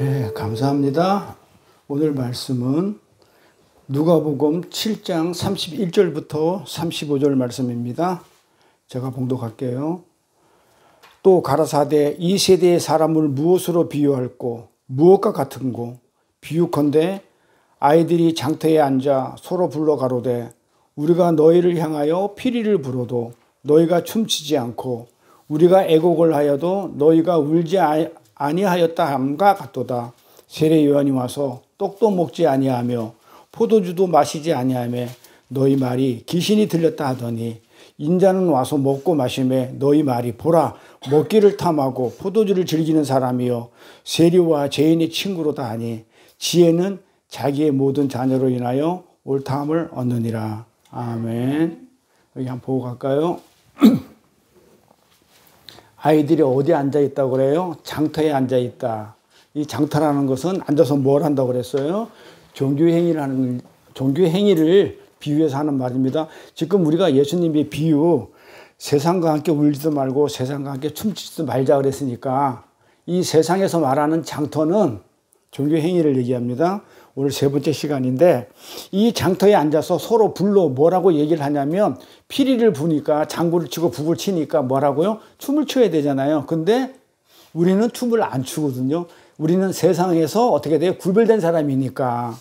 네, 감사합니다. 오늘 말씀은 누가복음 7장 31절부터 35절 말씀입니다. 제가 봉독할게요. 또 가라사대 이 세대의 사람을 무엇으로 비유할꼬 무엇과 같은고 비유컨대 아이들이 장터에 앉아 서로 불러 가로되 우리가 너희를 향하여 피리를 불어도 너희가 춤추지 않고 우리가 애곡을 하여도 너희가 울지 아니하였다 함과 같도다. 세례 요한이 와서 떡도 먹지 아니하며 포도주도 마시지 아니하며 너희 말이 귀신이 들렸다 하더니 인자는 와서 먹고 마시매 너희 말이 보라 먹기를 탐하고 포도주를 즐기는 사람이요 세리와 죄인의 친구로다 하니 지혜는 자기의 모든 자녀로 인하여 옳다함을 얻느니라. 아멘. 여기 한번 보고 갈까요? 아이들이 어디 앉아 있다고 그래요? 장터에 앉아 있다. 이 장터라는 것은 앉아서 뭘 한다고 그랬어요? 종교 행위를 비유해서 하는 말입니다. 지금 우리가 예수님의 비유, 세상과 함께 울지도 말고 세상과 함께 춤추지도 말자 그랬으니까 이 세상에서 말하는 장터는 종교 행위를 얘기합니다. 오늘 세 번째 시간인데 이 장터에 앉아서 서로 불러 뭐라고 얘기를 하냐면 피리를 부니까 장구를 치고 북을 치니까 뭐라고요? 춤을 춰야 되잖아요. 근데 우리는 춤을 안 추거든요. 우리는 세상에서 어떻게 돼요? 구별된 사람이니까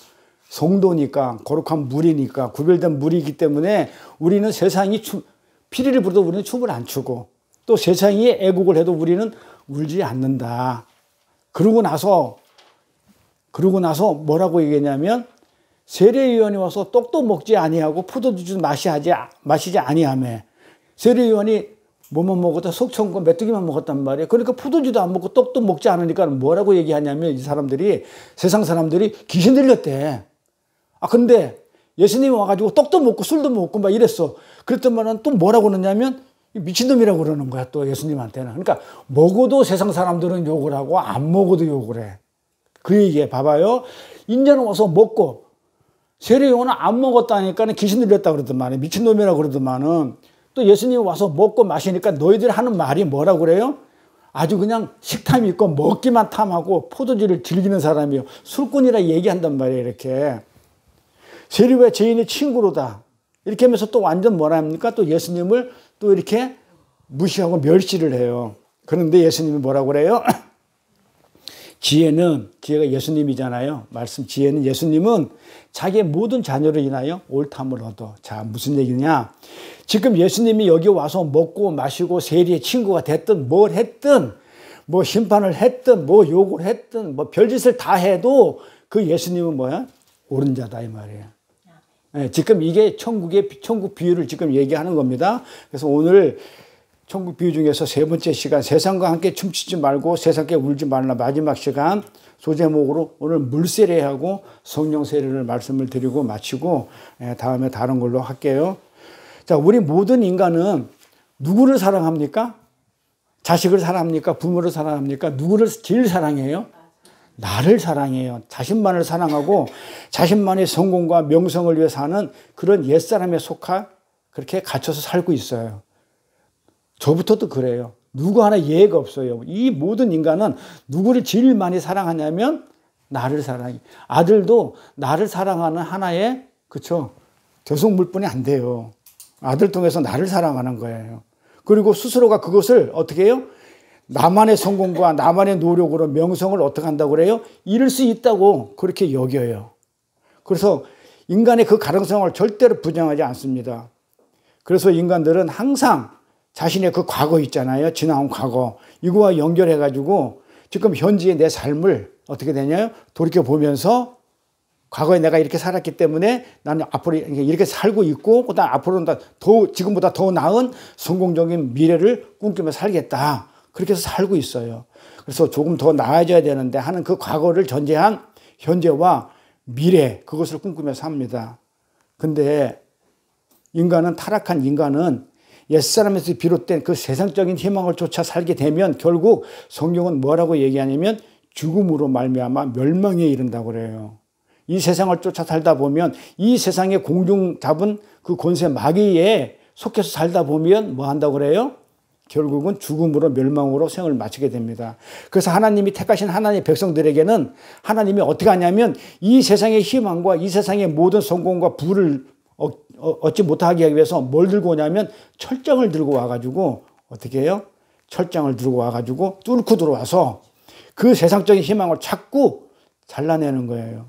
성도니까 거룩한 물이니까 구별된 물이기 때문에 우리는 세상이 피리를 불어도 우리는 춤을 안 추고 또 세상이 애국을 해도 우리는 울지 않는다. 그러고 나서 뭐라고 얘기했냐면 세례요한이 와서 떡도 먹지 아니하고 포도주도 마시지 아니하며 세례요한이 뭐만 먹었다 속천과 메뚜기만 먹었단 말이에요. 그러니까 포도주도 안 먹고 떡도 먹지 않으니까 뭐라고 얘기하냐면 이 사람들이 세상 사람들이 귀신 들렸대. 근데 예수님이 와가지고 떡도 먹고 술도 먹고 막 이랬어. 그랬더니만 또 뭐라고 그러냐면 미친놈이라고 그러는 거야 또 예수님한테는. 그러니까 먹어도 세상 사람들은 욕을 하고 안 먹어도 욕을 해. 그 얘기에 봐봐요. 인자는 와서 먹고 세례요한은 안 먹었다니까 귀신 들렸다 그러더만 미친놈이라고 그러더만은 또 예수님이 와서 먹고 마시니까 너희들 하는 말이 뭐라고 그래요? 아주 그냥 식탐이 있고 먹기만 탐하고 포도주를 즐기는 사람이요. 술꾼이라 얘기한단 말이에요. 이렇게. 세리와 죄인의 친구로다. 이렇게 하면서 또 완전 뭐라 합니까? 또 예수님을 또 이렇게 무시하고 멸시를 해요. 그런데 예수님이 뭐라고 그래요? 지혜가 예수님이잖아요. 지혜는 예수님은 자기의 모든 자녀로 인하여 옳다함을 얻어. 자, 무슨 얘기냐? 지금 예수님이 여기 와서 먹고 마시고 세리의 친구가 됐든 뭘 했든 뭐 심판을 했든 뭐 욕을 했든 뭐 별짓을 다 해도 그 예수님은 뭐야? 옳은 자다 이 말이에요. 네, 지금 이게 천국 비유를 지금 얘기하는 겁니다. 그래서 오늘 천국 비유 중에서 세 번째 시간 세상과 함께 춤추지 말고 세상께 울지 말라 마지막 시간 소제목으로 오늘 물세례하고 성령 세례를 말씀을 드리고 마치고 다음에 다른 걸로 할게요. 자, 우리 모든 인간은 누구를 사랑합니까? 자식을 사랑합니까? 부모를 사랑합니까? 누구를 제일 사랑해요? 나를 사랑해요. 자신만을 사랑하고 자신만의 성공과 명성을 위해 사는 그런 옛사람에 속하 그렇게 갇혀서 살고 있어요. 저부터도 그래요. 누구 하나 예외가 없어요. 이 모든 인간은 누구를 제일 많이 사랑하냐면 나를 사랑해. 아들도 나를 사랑하는 하나의 결속물뿐이 안 돼요. 아들 통해서 나를 사랑하는 거예요. 그리고 스스로가 그것을 어떻게 해요? 나만의 성공과 나만의 노력으로 명성을 어떻게 한다고 그래요? 이룰 수 있다고 그렇게 여겨요. 그래서 인간의 그 가능성을 절대로 부정하지 않습니다. 그래서 인간들은 항상 자신의 그 과거 있잖아요. 지나온 과거. 이거와 연결해가지고 지금 현재의 내 삶을 어떻게 되냐요? 돌이켜보면서 과거에 내가 이렇게 살았기 때문에 나는 앞으로 이렇게 살고 있고 그다음 앞으로는 지금보다 더 나은 성공적인 미래를 꿈꾸며 살겠다. 그렇게 해서 살고 있어요. 그래서 조금 더 나아져야 되는데 하는 그 과거를 전제한 현재와 미래 그것을 꿈꾸며 삽니다. 근데 타락한 인간은 옛사람에서 비롯된 그 세상적인 희망을 쫓아 살게 되면 결국 성경은 뭐라고 얘기하냐면 죽음으로 말미암아 멸망에 이른다고 그래요. 이 세상을 쫓아 살다 보면 이 세상의 공중 잡은 그 권세 마귀에 속해서 살다 보면 뭐 한다고 그래요? 결국은 죽음으로 멸망으로 생을 마치게 됩니다. 그래서 하나님이 택하신 하나님의 백성들에게는 하나님이 어떻게 하냐면 이 세상의 희망과 이 세상의 모든 성공과 부를 얻지 못하게 하기 위해서 뭘 들고 오냐면 철장을 들고 와가지고 어떻게 해요? 철장을 들고 와가지고 뚫고 들어와서 그 세상적인 희망을 자꾸 잘라내는 거예요.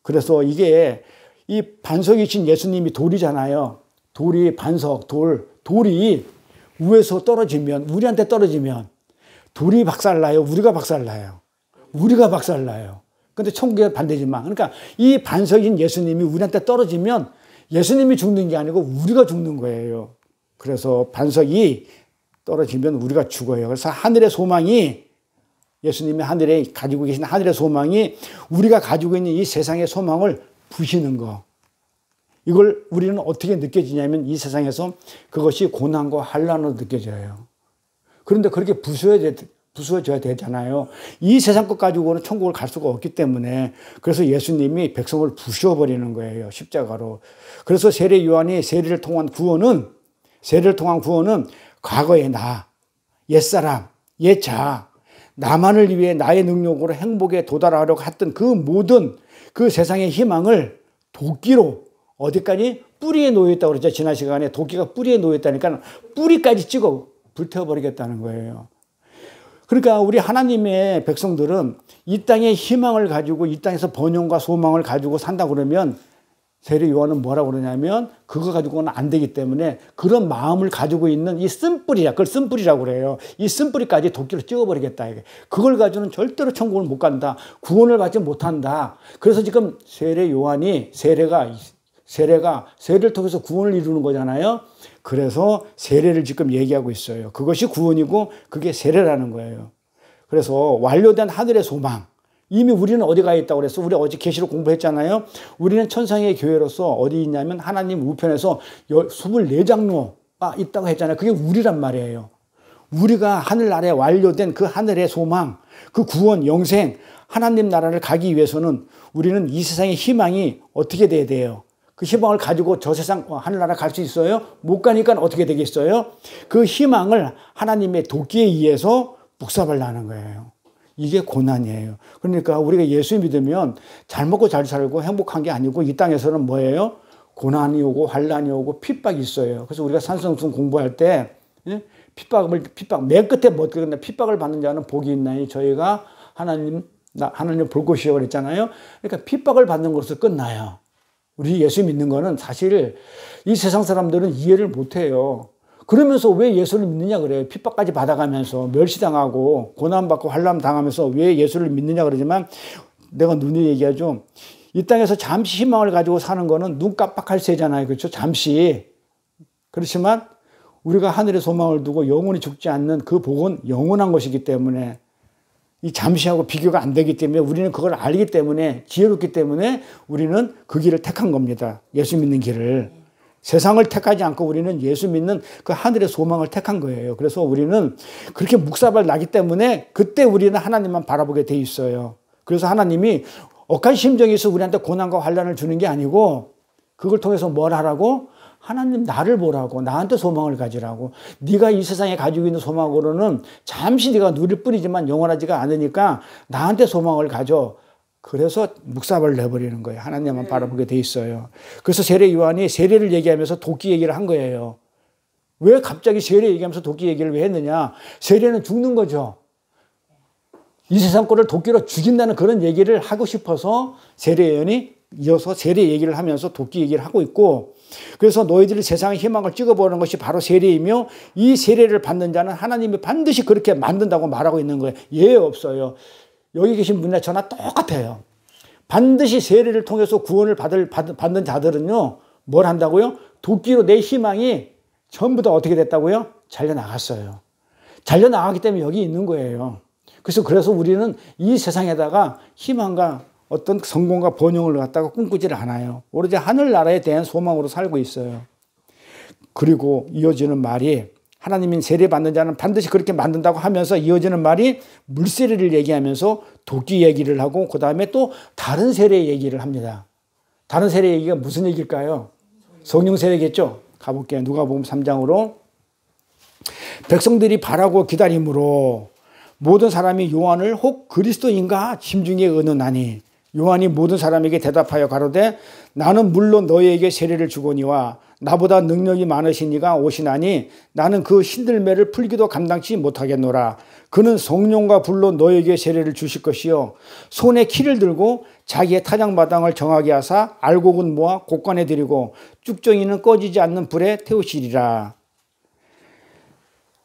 그래서 이게 이 반석이신 예수님이 돌이잖아요. 돌이 반석, 돌이 위에서 떨어지면, 우리한테 떨어지면 돌이 박살나요? 우리가 박살나요? 우리가 박살나요. 근데 천국에 반대지만. 그러니까 이 반석인 예수님이 우리한테 떨어지면 예수님이 죽는 게 아니고 우리가 죽는 거예요. 그래서 반석이 떨어지면 우리가 죽어요. 그래서 하늘의 소망이, 예수님이 하늘에 가지고 계신 하늘의 소망이 우리가 가지고 있는 이 세상의 소망을 부시는 거. 이걸 우리는 어떻게 느껴지냐면 이 세상에서 그것이 고난과 환난으로 느껴져요. 그런데 그렇게 부수어져야 되잖아요. 이 세상 것 가지고는 천국을 갈 수가 없기 때문에 그래서 예수님이 백성을 부셔버리는 거예요. 십자가로. 그래서 세례 요한이 세례를 통한 구원은 과거의 나, 옛사람, 옛자, 나만을 위해 나의 능력으로 행복에 도달하려고 했던 그 모든 그 세상의 희망을 도끼로 어디까지? 뿌리에 놓여있다고 그랬죠. 지난 시간에 도끼가 뿌리에 놓여있다니까 뿌리까지 찍어 불태워버리겠다는 거예요. 그러니까 우리 하나님의 백성들은 이 땅의 희망을 가지고 이 땅에서 번영과 소망을 가지고 산다 그러면 세례 요한은 뭐라고 그러냐면 그거 가지고는 안 되기 때문에 그런 마음을 가지고 있는 이 쓴뿌리야. 그걸 쓴뿌리라고 그래요. 이 쓴뿌리까지 도끼로 찍어버리겠다. 그걸 가지고는 절대로 천국을 못 간다. 구원을 받지 못한다. 그래서 지금 세례 요한이 세례를 통해서 구원을 이루는 거잖아요. 그래서 세례를 지금 얘기하고 있어요. 그것이 구원이고 그게 세례라는 거예요. 그래서 완료된 하늘의 소망. 이미 우리는 어디 가 있다고 그랬어? 우리 어제 계시록 공부했잖아요. 우리는 천상의 교회로서 어디 있냐면 하나님 우편에서 24장로가 있다고 했잖아요. 그게 우리란 말이에요. 우리가 하늘나라에 완료된 그 하늘의 소망, 그 구원, 영생, 하나님 나라를 가기 위해서는 우리는 이 세상의 희망이 어떻게 돼야 돼요? 그 희망을 가지고 저 세상 하늘나라 갈 수 있어요? 못 가니까 어떻게 되겠어요? 그 희망을 하나님의 도끼에 의해서 묵사발라는 거예요. 이게 고난이에요. 그러니까 우리가 예수 믿으면 잘 먹고 잘 살고 행복한 게 아니고 이 땅에서는 뭐예요? 고난이 오고 환난이 오고 핍박이 있어요. 그래서 우리가 산성순 공부할 때 핍박 맨 끝에 뭐 어떻게 그랬나? 핍박을 받는 자는 복이 있나니 저희가 하나님 볼 것이요 그랬잖아요. 그러니까 핍박을 받는 것으로 끝나요. 우리 예수 믿는 거는 사실 이 세상 사람들은 이해를 못 해요. 그러면서 왜 예수를 믿느냐 그래요. 핍박까지 받아가면서 멸시당하고 고난받고 환난 당하면서 왜 예수를 믿느냐 그러지만 내가 눈에 얘기하죠. 이 땅에서 잠시 희망을 가지고 사는 거는 눈 깜빡할 새잖아요. 그렇죠? 잠시. 그렇지만 우리가 하늘의 소망을 두고 영원히 죽지 않는 그 복은 영원한 것이기 때문에 이 잠시하고 비교가 안 되기 때문에 우리는 그걸 알기 때문에 지혜롭기 때문에 우리는 그 길을 택한 겁니다. 예수 믿는 길을. 세상을 택하지 않고 우리는 예수 믿는 그 하늘의 소망을 택한 거예요. 그래서 우리는 그렇게 묵사발 나기 때문에 그때 우리는 하나님만 바라보게 돼 있어요. 그래서 하나님이 억한 심정이 있어 우리한테 고난과 환난을 주는 게 아니고 그걸 통해서 뭘 하라고? 하나님 나를 보라고 나한테 소망을 가지라고. 네가 이 세상에 가지고 있는 소망으로는 잠시 네가 누릴 뿐이지만 영원하지가 않으니까 나한테 소망을 가져. 그래서 묵사발을 내버리는 거예요. 하나님만 바라보게 돼 있어요. 그래서 세례 요한이 세례를 얘기하면서 도끼 얘기를 한 거예요. 왜 갑자기 세례 얘기하면서 도끼 얘기를 왜 했느냐? 세례는 죽는 거죠. 이 세상 거를 도끼로 죽인다는 그런 얘기를 하고 싶어서 세례 요한이 이어서 세례 얘기를 하면서 도끼 얘기를 하고 있고 그래서 너희들이 세상의 희망을 찍어보는 것이 바로 세례이며 이 세례를 받는 자는 하나님이 반드시 그렇게 만든다고 말하고 있는 거예요. 예 없어요. 여기 계신 분이나 저나 똑같아요. 반드시 세례를 통해서 구원을 받는 자들은요. 뭘 한다고요? 도끼로 내 희망이 전부 다 어떻게 됐다고요? 잘려나갔어요. 잘려나가기 때문에 여기 있는 거예요. 그래서 우리는 이 세상에다가 희망과 어떤 성공과 번영을 갖다가 꿈꾸지를 않아요. 오로지 하늘나라에 대한 소망으로 살고 있어요. 그리고 이어지는 말이 하나님이 세례받는 자는 반드시 그렇게 만든다고 하면서 이어지는 말이 물세례를 얘기하면서 도끼 얘기를 하고 그 다음에 또 다른 세례 얘기를 합니다. 다른 세례 얘기가 무슨 얘기일까요? 성령 세례겠죠? 가볼게요. 누가복음 3장으로 백성들이 바라고 기다림으로 모든 사람이 요한을 혹 그리스도인가 심중에 의논하니 요한이 모든 사람에게 대답하여 가로되 나는 물론 너희에게 세례를 주거니와 나보다 능력이 많으신 이가 오시나니 나는 그 신들매를 풀기도 감당치 못하겠노라. 그는 성령과 불로 너희에게 세례를 주실 것이요 손에 키를 들고 자기의 타작마당을 정하게 하사 알곡은 모아 곳간에 들이고 쭉정이는 꺼지지 않는 불에 태우시리라.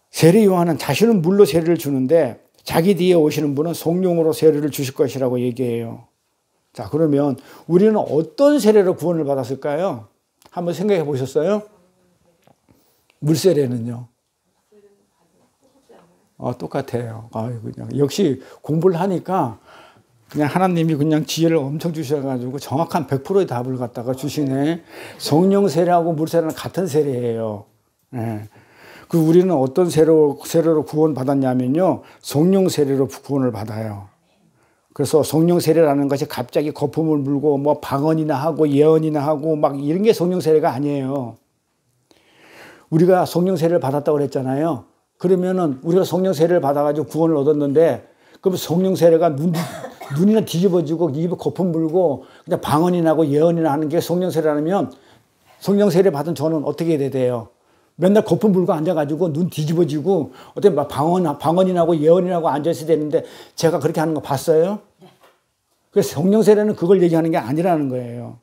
세례 요한은 자신은 물로 세례를 주는데 자기 뒤에 오시는 분은 성령으로 세례를 주실 것이라고 얘기해요. 자, 그러면 우리는 어떤 세례로 구원을 받았을까요? 한번 생각해 보셨어요? 물세례는요? 똑같아요. 그냥 역시 공부를 하니까 그냥 하나님이 그냥 지혜를 엄청 주셔가지고 정확한 100%의 답을 갖다가 주시네. 성령 세례하고 물세례는 같은 세례예요. 네. 우리는 어떤 세례로 구원 받았냐면요. 성령 세례로 구원을 받아요. 그래서 성령 세례라는 것이 갑자기 거품을 물고 뭐 방언이나 하고 예언이나 하고 막 이런 게 성령 세례가 아니에요. 우리가 성령 세례를 받았다고 그랬잖아요. 그러면은 우리가 성령 세례를 받아가지고 구원을 얻었는데 그럼 성령 세례가 눈이나 뒤집어지고 입에 거품 물고 그냥 방언이 나고 예언이나 하는 게 성령 세례라면 성령 세례 받은 저는 어떻게 해야 돼요? 맨날 거품 불고 앉아가지고 눈 뒤집어지고 어떻게 막 방언이 나고 예언이 나고 앉아있어야 되는데 제가 그렇게 하는 거 봤어요? 그래서 성령 세례는 그걸 얘기하는 게 아니라는 거예요.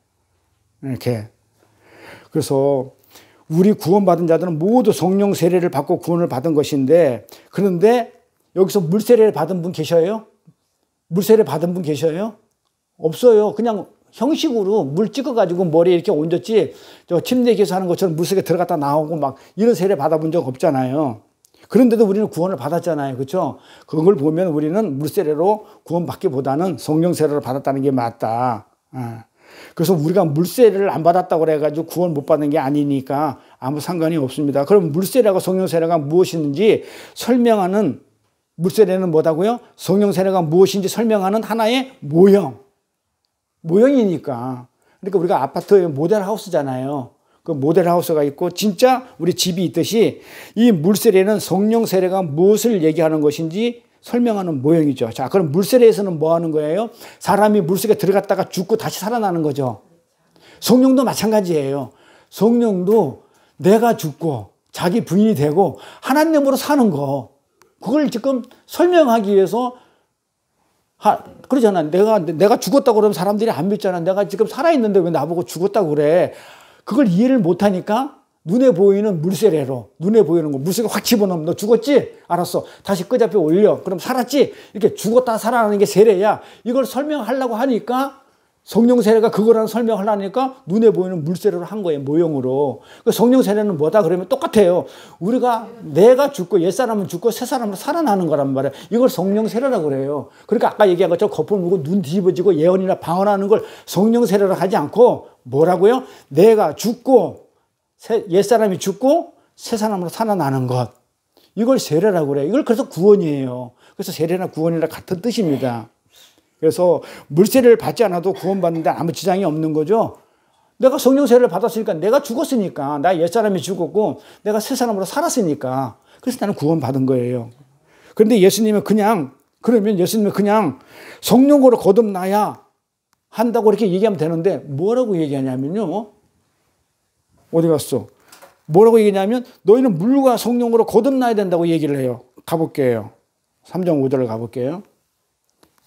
이렇게. 그래서 우리 구원받은 자들은 모두 성령 세례를 받고 구원을 받은 것인데 그런데 여기서 물세례를 받은 분 계셔요? 물세례 받은 분 계셔요? 없어요. 그냥 형식으로 물 찍어가지고 머리에 이렇게 얹었지, 저 침례기에서 하는 것처럼 물속에 들어갔다 나오고 막 이런 세례 받아본 적 없잖아요. 그런데도 우리는 구원을 받았잖아요. 그렇죠? 그걸 보면 우리는 물세례로 구원받기보다는 성령 세례를 받았다는 게 맞다. 그래서 우리가 물세례를 안 받았다고 그래가지고 구원 못 받는 게 아니니까 아무 상관이 없습니다. 그럼 물세례하고 성령 세례가 무엇인지 설명하는, 물세례는 뭐다고요? 성령 세례가 무엇인지 설명하는 하나의 모형이니까. 그러니까 우리가 아파트에 모델하우스잖아요. 그 모델하우스가 있고 진짜 우리 집이 있듯이 이 물세례는 성령 세례가 무엇을 얘기하는 것인지 설명하는 모형이죠. 자, 그럼 물세례에서는 뭐 하는 거예요? 사람이 물속에 들어갔다가 죽고 다시 살아나는 거죠. 성령도 마찬가지예요. 성령도 내가 죽고 자기 부인이 되고 하나님으로 사는 거, 그걸 지금 설명하기 위해서 그러잖아. 내가 죽었다고 그러면 사람들이 안 믿잖아. 내가 지금 살아있는데 왜 나보고 죽었다고 그래. 그걸 이해를 못하니까 눈에 보이는 물세례로, 눈에 보이는 거 물속에 확 집어넣으면 너 죽었지? 알았어. 다시 끄잡혀 올려. 그럼 살았지? 이렇게 죽었다 살아나는 게 세례야. 이걸 설명하려고 하니까 성령 세례가 그거라는 설명하려니까 눈에 보이는 물세례로 한 거예요. 모형으로. 성령 세례는 뭐다 그러면 똑같아요. 우리가 내가 죽고 옛사람은 죽고 새사람은 살아나는 거란 말이에요. 이걸 성령 세례라고 그래요. 그러니까 아까 얘기한 것처럼 거품 물고 눈 뒤집어지고 예언이나 방언하는 걸 성령 세례로 하지 않고 뭐라고요? 내가 죽고 옛사람이 죽고 새사람으로 살아나는 것. 이걸 세례라고 그래요. 이걸 그래서 구원이에요. 그래서 세례나 구원이랑 같은 뜻입니다. 그래서 물세례를 받지 않아도 구원받는데 아무 지장이 없는 거죠. 내가 성령 세례를 받았으니까, 내가 죽었으니까, 나 옛사람이 죽었고 내가 새사람으로 살았으니까, 그래서 나는 구원받은 거예요. 그런데 예수님은 그냥 성령으로 거듭나야 한다고 이렇게 얘기하면 되는데 뭐라고 얘기하냐면요. 어디 갔어? 뭐라고 얘기하냐면 너희는 물과 성령으로 거듭나야 된다고 얘기를 해요. 가볼게요. 3장 5절을 가볼게요.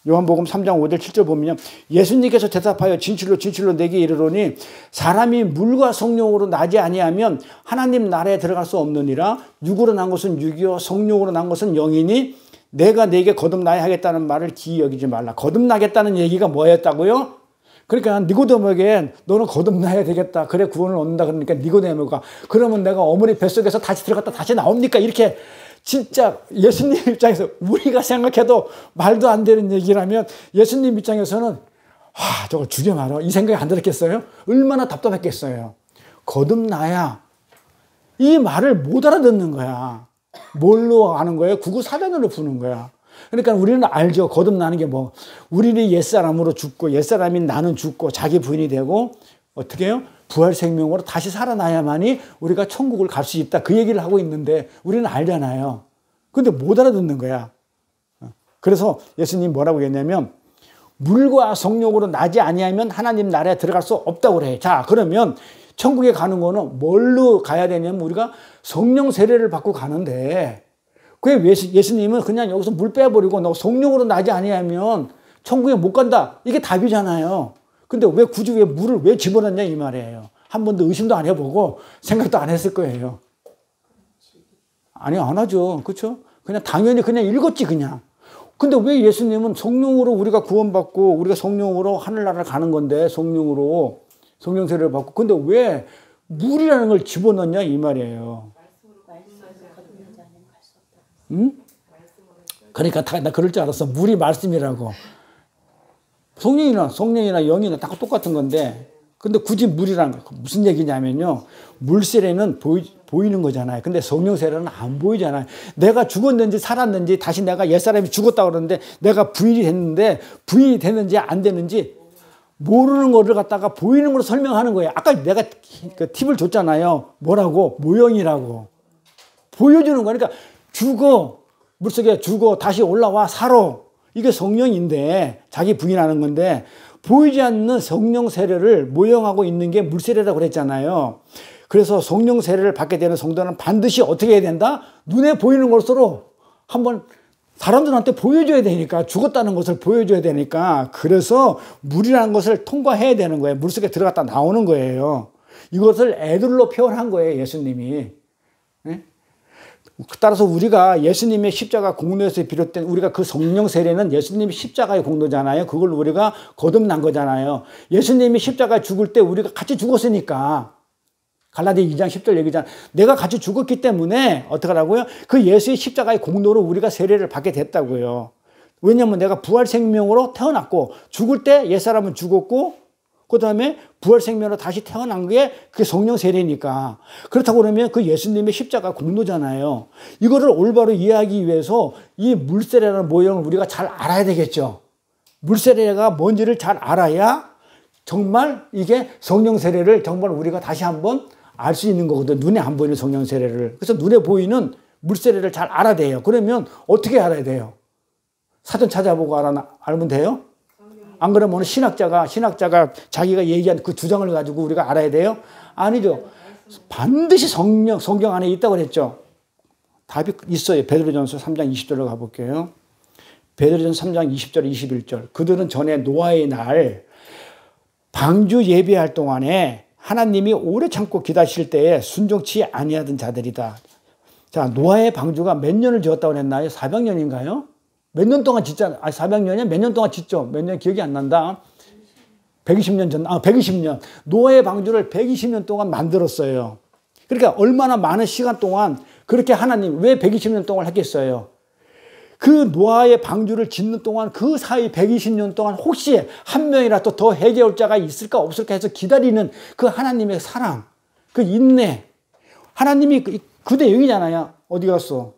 요한복음 3장 5절 7절 보면 예수님께서 대답하여 진실로 내게 이르노니 사람이 물과 성령으로 나지 아니하면 하나님 나라에 들어갈 수 없느니라. 육으로 난 것은 육이요 성령으로 난 것은 영이니 내가 네게 거듭나야 하겠다는 말을 기이 여기지 말라. 거듭나겠다는 얘기가 뭐였다고요? 그러니까 니고데모에게 너는 거듭나야 되겠다. 그래 구원을 얻는다. 그러니까 니고데모가 그러면 내가 어머니 뱃속에서 다시 들어갔다 다시 나옵니까? 이렇게 진짜 예수님 입장에서 우리가 생각해도 말도 안 되는 얘기라면 예수님 입장에서는 저걸 죽여 말아. 이 생각이 안 들었겠어요? 얼마나 답답했겠어요. 거듭나야 이 말을 못 알아듣는 거야. 뭘로 아는 거예요? 구구사전으로 푸는 거야. 그러니까 우리는 알죠. 거듭나는 게 뭐. 우리는 옛사람으로 죽고 옛사람인 나는 죽고 자기 부인이 되고 어떻게 해요? 부활 생명으로 다시 살아나야만이 우리가 천국을 갈 수 있다. 그 얘기를 하고 있는데 우리는 알잖아요. 근데 못 알아듣는 거야. 그래서 예수님 뭐라고 했냐면 물과 성령으로 나지 아니하면 하나님 나라에 들어갈 수 없다고 그래. 자, 그러면 천국에 가는 거는 뭘로 가야 되냐면 우리가 성령 세례를 받고 가는데 그 예수님은 그냥 여기서 물 빼버리고 너 성령으로 나지 아니하면 천국에 못 간다. 이게 답이잖아요. 근데 왜 굳이 왜 물을 왜 집어넣냐 이 말이에요. 한 번도 의심도 안 해보고 생각도 안 했을 거예요. 아니, 안 하죠. 그렇죠? 그냥 당연히 그냥 읽었지 그냥. 근데 왜 예수님은 성령으로 우리가 구원받고 우리가 성령으로 하늘나라를 가는 건데 성령으로 성령 세례를 받고 근데 왜 물이라는 걸 집어넣냐 이 말이에요. 응? 그러니까 나 그럴 줄 알았어. 물이 말씀이라고. 성령이나 영이나 다 똑같은 건데 근데 굳이 물이라는 거 무슨 얘기냐면요. 물 세례는 보이는 거잖아요. 근데 성령 세례는 안 보이잖아요. 내가 죽었는지 살았는지 다시 내가 옛사람이 죽었다고 그러는데 내가 부인이 됐는지 안 됐는지 모르는 거를 갖다가 보이는 걸로 설명하는 거예요. 아까 내가 그 팁을 줬잖아요. 뭐라고? 모형이라고. 보여주는 거니까 죽어. 물속에 죽어. 다시 올라와. 살아. 이게 성령인데 자기 부인하는 건데 보이지 않는 성령 세례를 모형하고 있는 게 물세례라고 그랬잖아요. 그래서 성령 세례를 받게 되는 성도는 반드시 어떻게 해야 된다? 눈에 보이는 것으로 한번 사람들한테 보여줘야 되니까 죽었다는 것을 보여줘야 되니까 그래서 물이라는 것을 통과해야 되는 거예요. 물속에 들어갔다 나오는 거예요. 이것을 애들로 표현한 거예요. 예수님이. 네? 따라서 우리가 예수님의 십자가 공로에서 비롯된 우리가 그 성령 세례는 예수님의 십자가의 공로잖아요. 그걸 우리가 거듭난 거잖아요. 예수님이 십자가에 죽을 때 우리가 같이 죽었으니까 갈라디아 2장 10절 얘기잖아. 내가 같이 죽었기 때문에 어떻게 하라고요? 그 예수의 십자가의 공로로 우리가 세례를 받게 됐다고요. 왜냐하면 내가 부활 생명으로 태어났고 죽을 때 옛사람은 죽었고 그 다음에 부활 생명으로 다시 태어난 게 그게 성령 세례니까. 그렇다고 그러면 그 예수님의 십자가 공로잖아요. 이거를 올바로 이해하기 위해서 이 물세례라는 모형을 우리가 잘 알아야 되겠죠. 물세례가 뭔지를 잘 알아야 정말 이게 성령 세례를 정말 우리가 다시 한번 알 수 있는 거거든. 눈에 안 보이는 성령 세례를. 그래서 눈에 보이는 물세례를 잘 알아야 돼요. 그러면 어떻게 알아야 돼요? 사전 찾아보고 알면 돼요? 안 그러면 신학자가 자기가 얘기한 그 주장을 가지고 우리가 알아야 돼요? 아니죠. 반드시 성경 안에 있다고 그랬죠. 답이 있어요. 베드로전서 3장 20절로 가볼게요. 베드로전서 3장 20절 21절. 그들은 전에 노아의 날 방주 예배할 동안에 하나님이 오래 참고 기다리실 때에 순종치 아니하던 자들이다. 자, 노아의 방주가 몇 년을 지었다고 했나요? 400년인가요? 몇 년 동안 짓잖아. 400년이야? 몇 년 동안 짓죠? 몇 년 기억이 안 난다. 120년 전, 120년. 노아의 방주를 120년 동안 만들었어요. 그러니까 얼마나 많은 시간 동안 그렇게 하나님 왜 120년 동안 했겠어요? 그 노아의 방주를 짓는 동안 그 사이 120년 동안 혹시 한 명이라도 더 해결 자가 있을까 없을까 해서 기다리는 그 하나님의 사랑, 그 인내. 하나님이 그 내용이잖아요. 어디 갔어?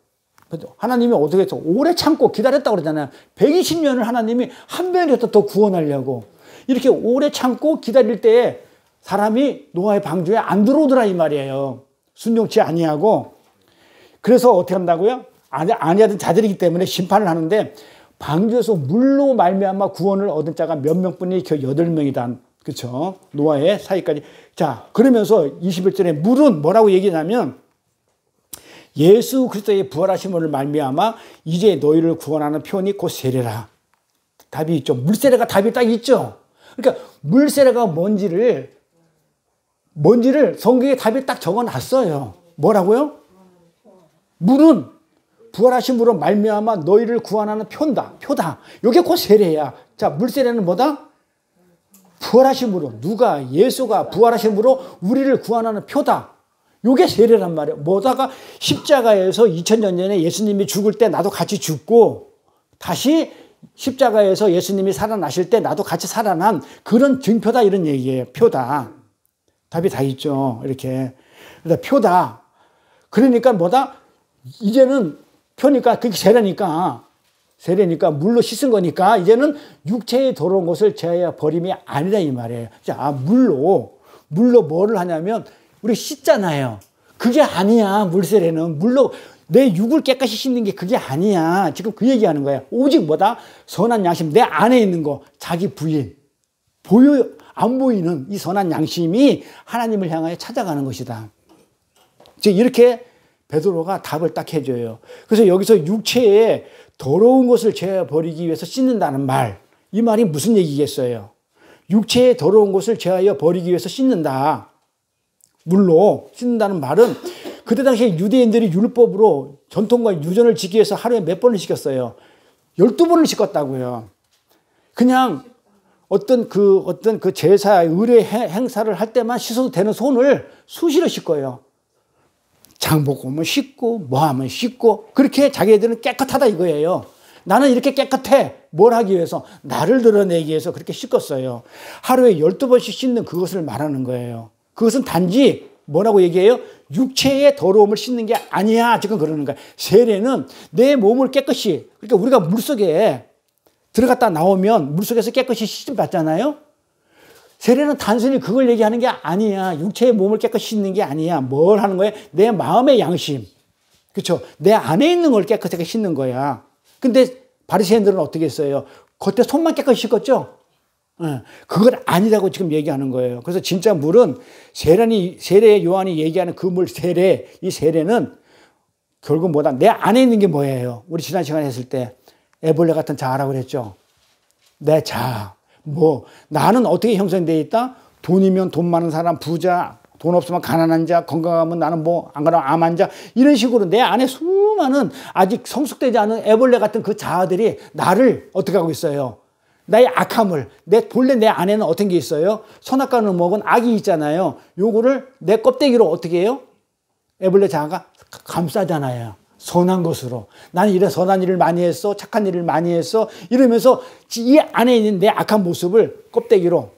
하나님이 어떻게 해서 오래 참고 기다렸다고 그러잖아요. 120년을 하나님이 한 명이라도 더 구원하려고. 이렇게 오래 참고 기다릴 때에 사람이 노아의 방주에 안 들어오더라 이 말이에요. 순종치 아니하고. 그래서 어떻게 한다고요? 아니하던 자들이기 때문에 심판을 하는데 방주에서 물로 말미암아 구원을 얻은 자가 몇 명뿐이 그 8명이다. 그렇죠? 노아의 사이까지. 자, 그러면서 21절에 물은 뭐라고 얘기하냐면 예수 그리스도의 부활하심을 말미암아 이제 너희를 구원하는 표현이 곧 세례라. 답이 있죠. 물세례가 답이 딱 있죠. 그러니까 물세례가 뭔지를 성경에 답이 딱 적어놨어요. 뭐라고요? 물은 부활하심으로 말미암아 너희를 구원하는 표다. 이게 곧 세례야. 자, 물세례는 뭐다? 부활하심으로 예수가 부활하심으로 우리를 구원하는 표다. 이게 세례란 말이에요. 뭐다가 십자가에서 2000년 전에 예수님이 죽을 때 나도 같이 죽고 다시 십자가에서 예수님이 살아나실 때 나도 같이 살아난 그런 증표다 이런 얘기예요. 표다. 답이 다 있죠. 이렇게. 그러니까 표다. 그러니까 뭐다? 이제는 표니까 그게 세례니까 물로 씻은 거니까 이제는 육체에 더러운 것을 제하여 버림이 아니라 이 말이에요. 자, 물로 물로 뭐를 하냐면 우리 씻잖아요. 그게 아니야. 물세례는 물로 내 육을 깨끗이 씻는 게 그게 아니야. 지금 그 얘기하는 거야. 오직 뭐다? 선한 양심, 내 안에 있는 거, 자기 부인, 안 보이는 이 선한 양심이 하나님을 향하여 찾아가는 것이다. 즉 이렇게 베드로가 답을 딱 해줘요. 그래서 여기서 육체에 더러운 것을 제어버리기 위해서 씻는다는 말, 이 말이 무슨 얘기겠어요? 육체에 더러운 것을 제하여 버리기 위해서 씻는다. 물로 씻는다는 말은 그때 당시에 유대인들이 율법으로 전통과 유전을 지키기 위해서 하루에 몇 번을 씻겼어요? 12번을 씻겼다고요. 그냥 어떤 그 제사, 의례 행사를 할 때만 씻어도 되는 손을 수시로 씻고요. 장복 오면 씻고, 뭐 하면 씻고, 그렇게 자기들은 깨끗하다 이거예요. 나는 이렇게 깨끗해. 뭘 하기 위해서? 나를 드러내기 위해서 그렇게 씻었어요. 하루에 12번씩 씻는 그것을 말하는 거예요. 그것은 단지 뭐라고 얘기해요? 육체의 더러움을 씻는 게 아니야. 지금 그러는 거야. 세례는 내 몸을 깨끗이, 그러니까 우리가 물속에 들어갔다 나오면 물속에서 깨끗이 씻음 받잖아요. 세례는 단순히 그걸 얘기하는 게 아니야. 육체의 몸을 깨끗이 씻는 게 아니야. 뭘 하는 거야? 내 마음의 양심. 그렇죠? 내 안에 있는 걸 깨끗하게 씻는 거야. 근데 바리새인들은 어떻게 했어요? 겉에 손만 깨끗이 씻었죠? 그건 아니라고 지금 얘기하는 거예요. 그래서 진짜 물은 세례 요한이 얘기하는 그 물 세례, 이 세례는 결국 뭐다? 내 안에 있는 게 뭐예요? 우리 지난 시간에 했을 때 애벌레 같은 자아라고 그랬죠? 내 자아. 뭐 나는 어떻게 형성되어 있다? 돈이면 돈 많은 사람, 부자, 돈 없으면 가난한 자, 건강하면 나는 뭐 안 그러면 암 환자, 이런 식으로 내 안에 수많은 아직 성숙되지 않은 애벌레 같은 그 자아들이 나를 어떻게 하고 있어요? 나의 악함을, 본래 내 안에는 어떤 게 있어요? 선악과를 먹은 악이 있잖아요. 요거를 내 껍데기로 어떻게 해요? 애벌레 자아가 감싸잖아요. 선한 것으로. 나는 이래 선한 일을 많이 했어. 착한 일을 많이 했어. 이러면서 이 안에 있는 내 악한 모습을 껍데기로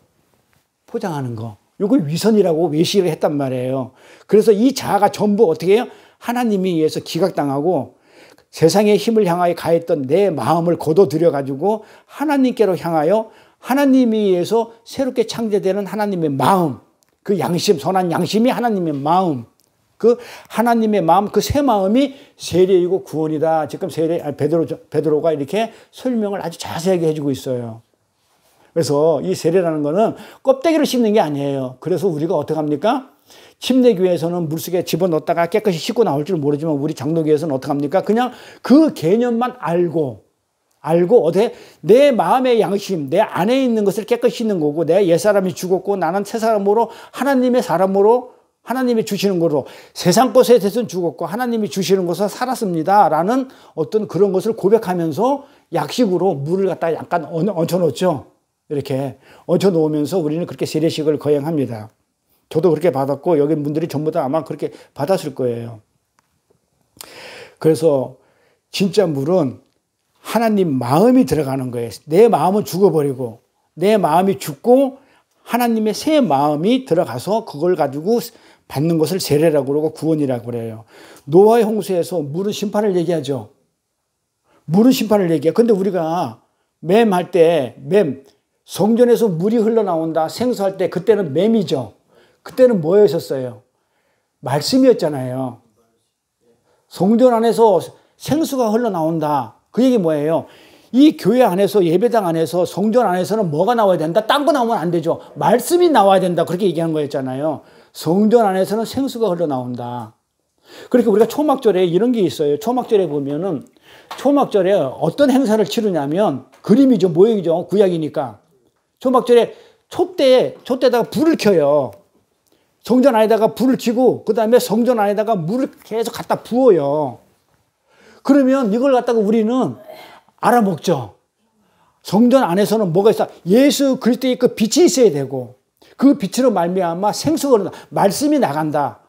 포장하는 거. 요걸 위선이라고 외식을 했단 말이에요. 그래서 이 자아가 전부 어떻게 해요? 하나님에 의해서 기각당하고 세상의 힘을 향하여 가했던 내 마음을 거둬들여가지고 하나님께로 향하여 하나님에 의해서 새롭게 창조되는 하나님의 마음, 그 양심, 선한 양심이 하나님의 마음, 그 하나님의 마음, 그 새 마음이 세례이고 구원이다. 지금 베드로가 이렇게 설명을 아주 자세하게 해주고 있어요. 그래서 이 세례라는 거는 껍데기를 씹는 게 아니에요. 그래서 우리가 어떻게 합니까? 침례교회에서는 물속에 집어넣었다가 깨끗이 씻고 나올 줄 모르지만 우리 장로교회에서는 어떻게 합니까? 그냥 그 개념만 알고 어떻게 내 마음의 양심, 내 안에 있는 것을 깨끗이 씻는 거고, 내 옛사람이 죽었고 나는 새 사람으로 하나님의 사람으로 하나님이 주시는 거로 세상 것에 대해서는 죽었고 하나님이 주시는 것을 살았습니다 라는 어떤 그런 것을 고백하면서 약식으로 물을 갖다 약간 얹혀놓죠. 이렇게 얹혀놓으면서 우리는 그렇게 세례식을 거행합니다. 저도 그렇게 받았고 여기 분들이 전부 다 아마 그렇게 받았을 거예요. 그래서 진짜 물은 하나님 마음이 들어가는 거예요. 내 마음은 죽어버리고 내 마음이 죽고 하나님의 새 마음이 들어가서 그걸 가지고 받는 것을 세례라고 그러고 구원이라고 그래요. 노아의 홍수에서 물은 심판을 얘기하죠. 물은 심판을 얘기해요. 근데 우리가 맴할 때 성전에서 물이 흘러나온다 생수할 때 그때는 맴이죠. 그때는 뭐였었어요? 말씀이었잖아요. 성전 안에서 생수가 흘러나온다. 그 얘기 뭐예요? 이 교회 안에서 예배당 안에서 성전 안에서는 뭐가 나와야 된다? 딴 거 나오면 안 되죠. 말씀이 나와야 된다. 그렇게 얘기한 거였잖아요. 성전 안에서는 생수가 흘러나온다. 그러니까 우리가 초막절에 이런 게 있어요. 초막절에 보면은 초막절에 어떤 행사를 치르냐면 그림이죠. 모형이죠. 구약이니까. 초막절에 촛대에다가 불을 켜요. 성전 안에다가 불을 켜고 그 다음에 성전 안에다가 물을 계속 갖다 부어요. 그러면 이걸 갖다가 우리는 알아먹죠. 성전 안에서는 뭐가 있어? 예수 그리스도의 그 빛이 있어야 되고 그 빛으로 말미암아 생수가 말씀이 나간다.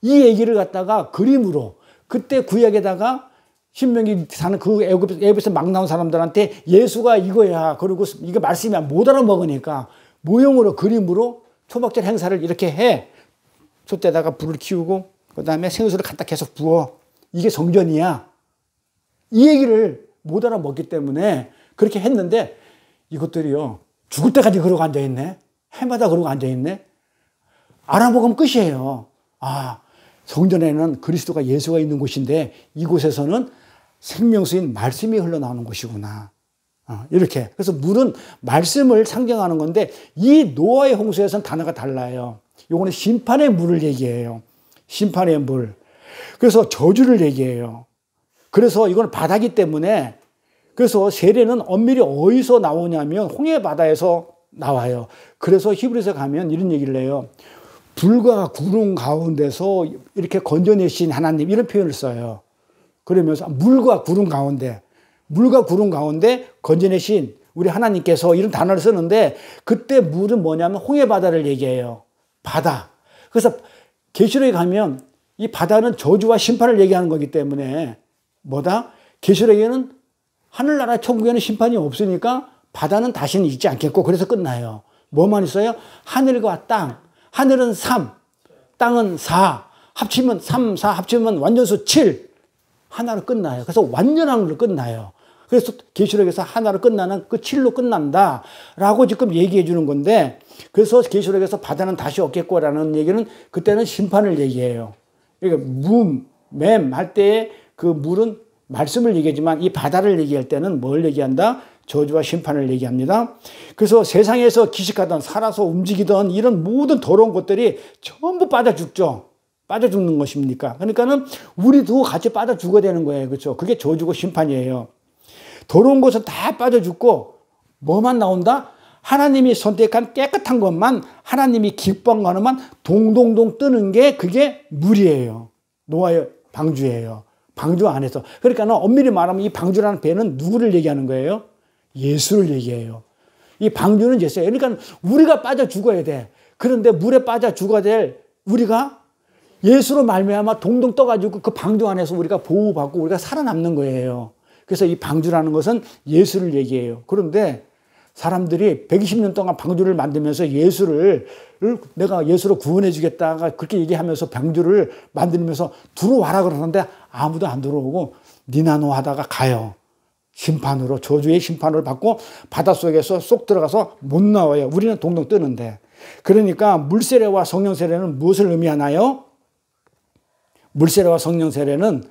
이 얘기를 갖다가 그림으로 그때 구약에다가 신명기 사는 그 애굽에서 막 나온 사람들한테 예수가 이거야. 그리고 이거 말씀이 못 알아먹으니까 모형으로 그림으로 초막절 행사를 이렇게 해. 솥에다가 불을 키우고 그 다음에 생수를 갖다 계속 부어. 이게 성전이야. 이 얘기를 못 알아먹기 때문에 그렇게 했는데 이것들이요. 죽을 때까지 그러고 앉아있네. 해마다 그러고 앉아있네. 알아보면 끝이에요. 아, 성전에는 그리스도가 예수가 있는 곳인데 이곳에서는 생명수인 말씀이 흘러나오는 곳이구나. 이렇게. 그래서 물은 말씀을 상징하는 건데 이 노아의 홍수에서는 단어가 달라요. 요거는 심판의 물을 얘기해요. 심판의 물. 그래서 저주를 얘기해요. 그래서 이건 바다기 때문에 그래서 세례는 엄밀히 어디서 나오냐면 홍해 바다에서 나와요. 그래서 히브리서 가면 이런 얘기를 해요. 불과 구름 가운데서 이렇게 건져내신 하나님 이런 표현을 써요. 그러면서 물과 구름 가운데 건져내신 우리 하나님께서 이런 단어를 쓰는데 그때 물은 뭐냐면 홍해 바다를 얘기해요. 바다. 그래서 계시록에 가면 이 바다는 저주와 심판을 얘기하는 거기 때문에 뭐다? 계시록에는 하늘나라 천국에는 심판이 없으니까 바다는 다시는 있지 않겠고 그래서 끝나요. 뭐만 있어요? 하늘과 땅. 하늘은 3, 땅은 4. 합치면 3, 4 합치면 완전수 7. 하나로 끝나요. 그래서 완전한 걸로 끝나요. 그래서 계시록에서 하나로 끝나는 그 7로 끝난다라고 지금 얘기해 주는 건데 그래서 계시록에서 바다는 다시 없겠고라는 얘기는 그때는 심판을 얘기해요. 그러니까 맴 할 때의 그 물은 말씀을 얘기하지만 이 바다를 얘기할 때는 뭘 얘기한다? 저주와 심판을 얘기합니다. 그래서 세상에서 기식하던 살아서 움직이던 이런 모든 더러운 것들이 전부 빠져 죽죠. 빠져 죽는 것입니까? 그러니까는 우리도 같이 빠져 죽어야 되는 거예요. 그렇죠? 그게 저주고 심판이에요. 더러운 것은 다 빠져 죽고 뭐만 나온다? 하나님이 선택한 깨끗한 것만 하나님이 기뻐한 것만 동동동 뜨는 게 그게 물이에요. 노아의 방주예요. 방주 안에서. 그러니까 엄밀히 말하면 이 방주라는 배는 누구를 얘기하는 거예요? 예수를 얘기해요. 이 방주는 예수예요. 그러니까 우리가 빠져 죽어야 돼. 그런데 물에 빠져 죽어야 될 우리가 예수로 말미암아 동동 떠가지고 그 방주 안에서 우리가 보호받고 우리가 살아남는 거예요. 그래서 이 방주라는 것은 예수를 얘기해요. 그런데 사람들이 120년 동안 방주를 만들면서 내가 예수로 구원해 주겠다가 그렇게 얘기하면서 방주를 만들면서 들어와라 그러는데 아무도 안 들어오고 니나노 하다가 가요. 심판으로 저주의 심판을 받고 바닷속에서 쏙 들어가서 못 나와요. 우리는 동동 뜨는데. 그러니까 물세례와 성령세례는 무엇을 의미하나요? 물세례와 성령세례는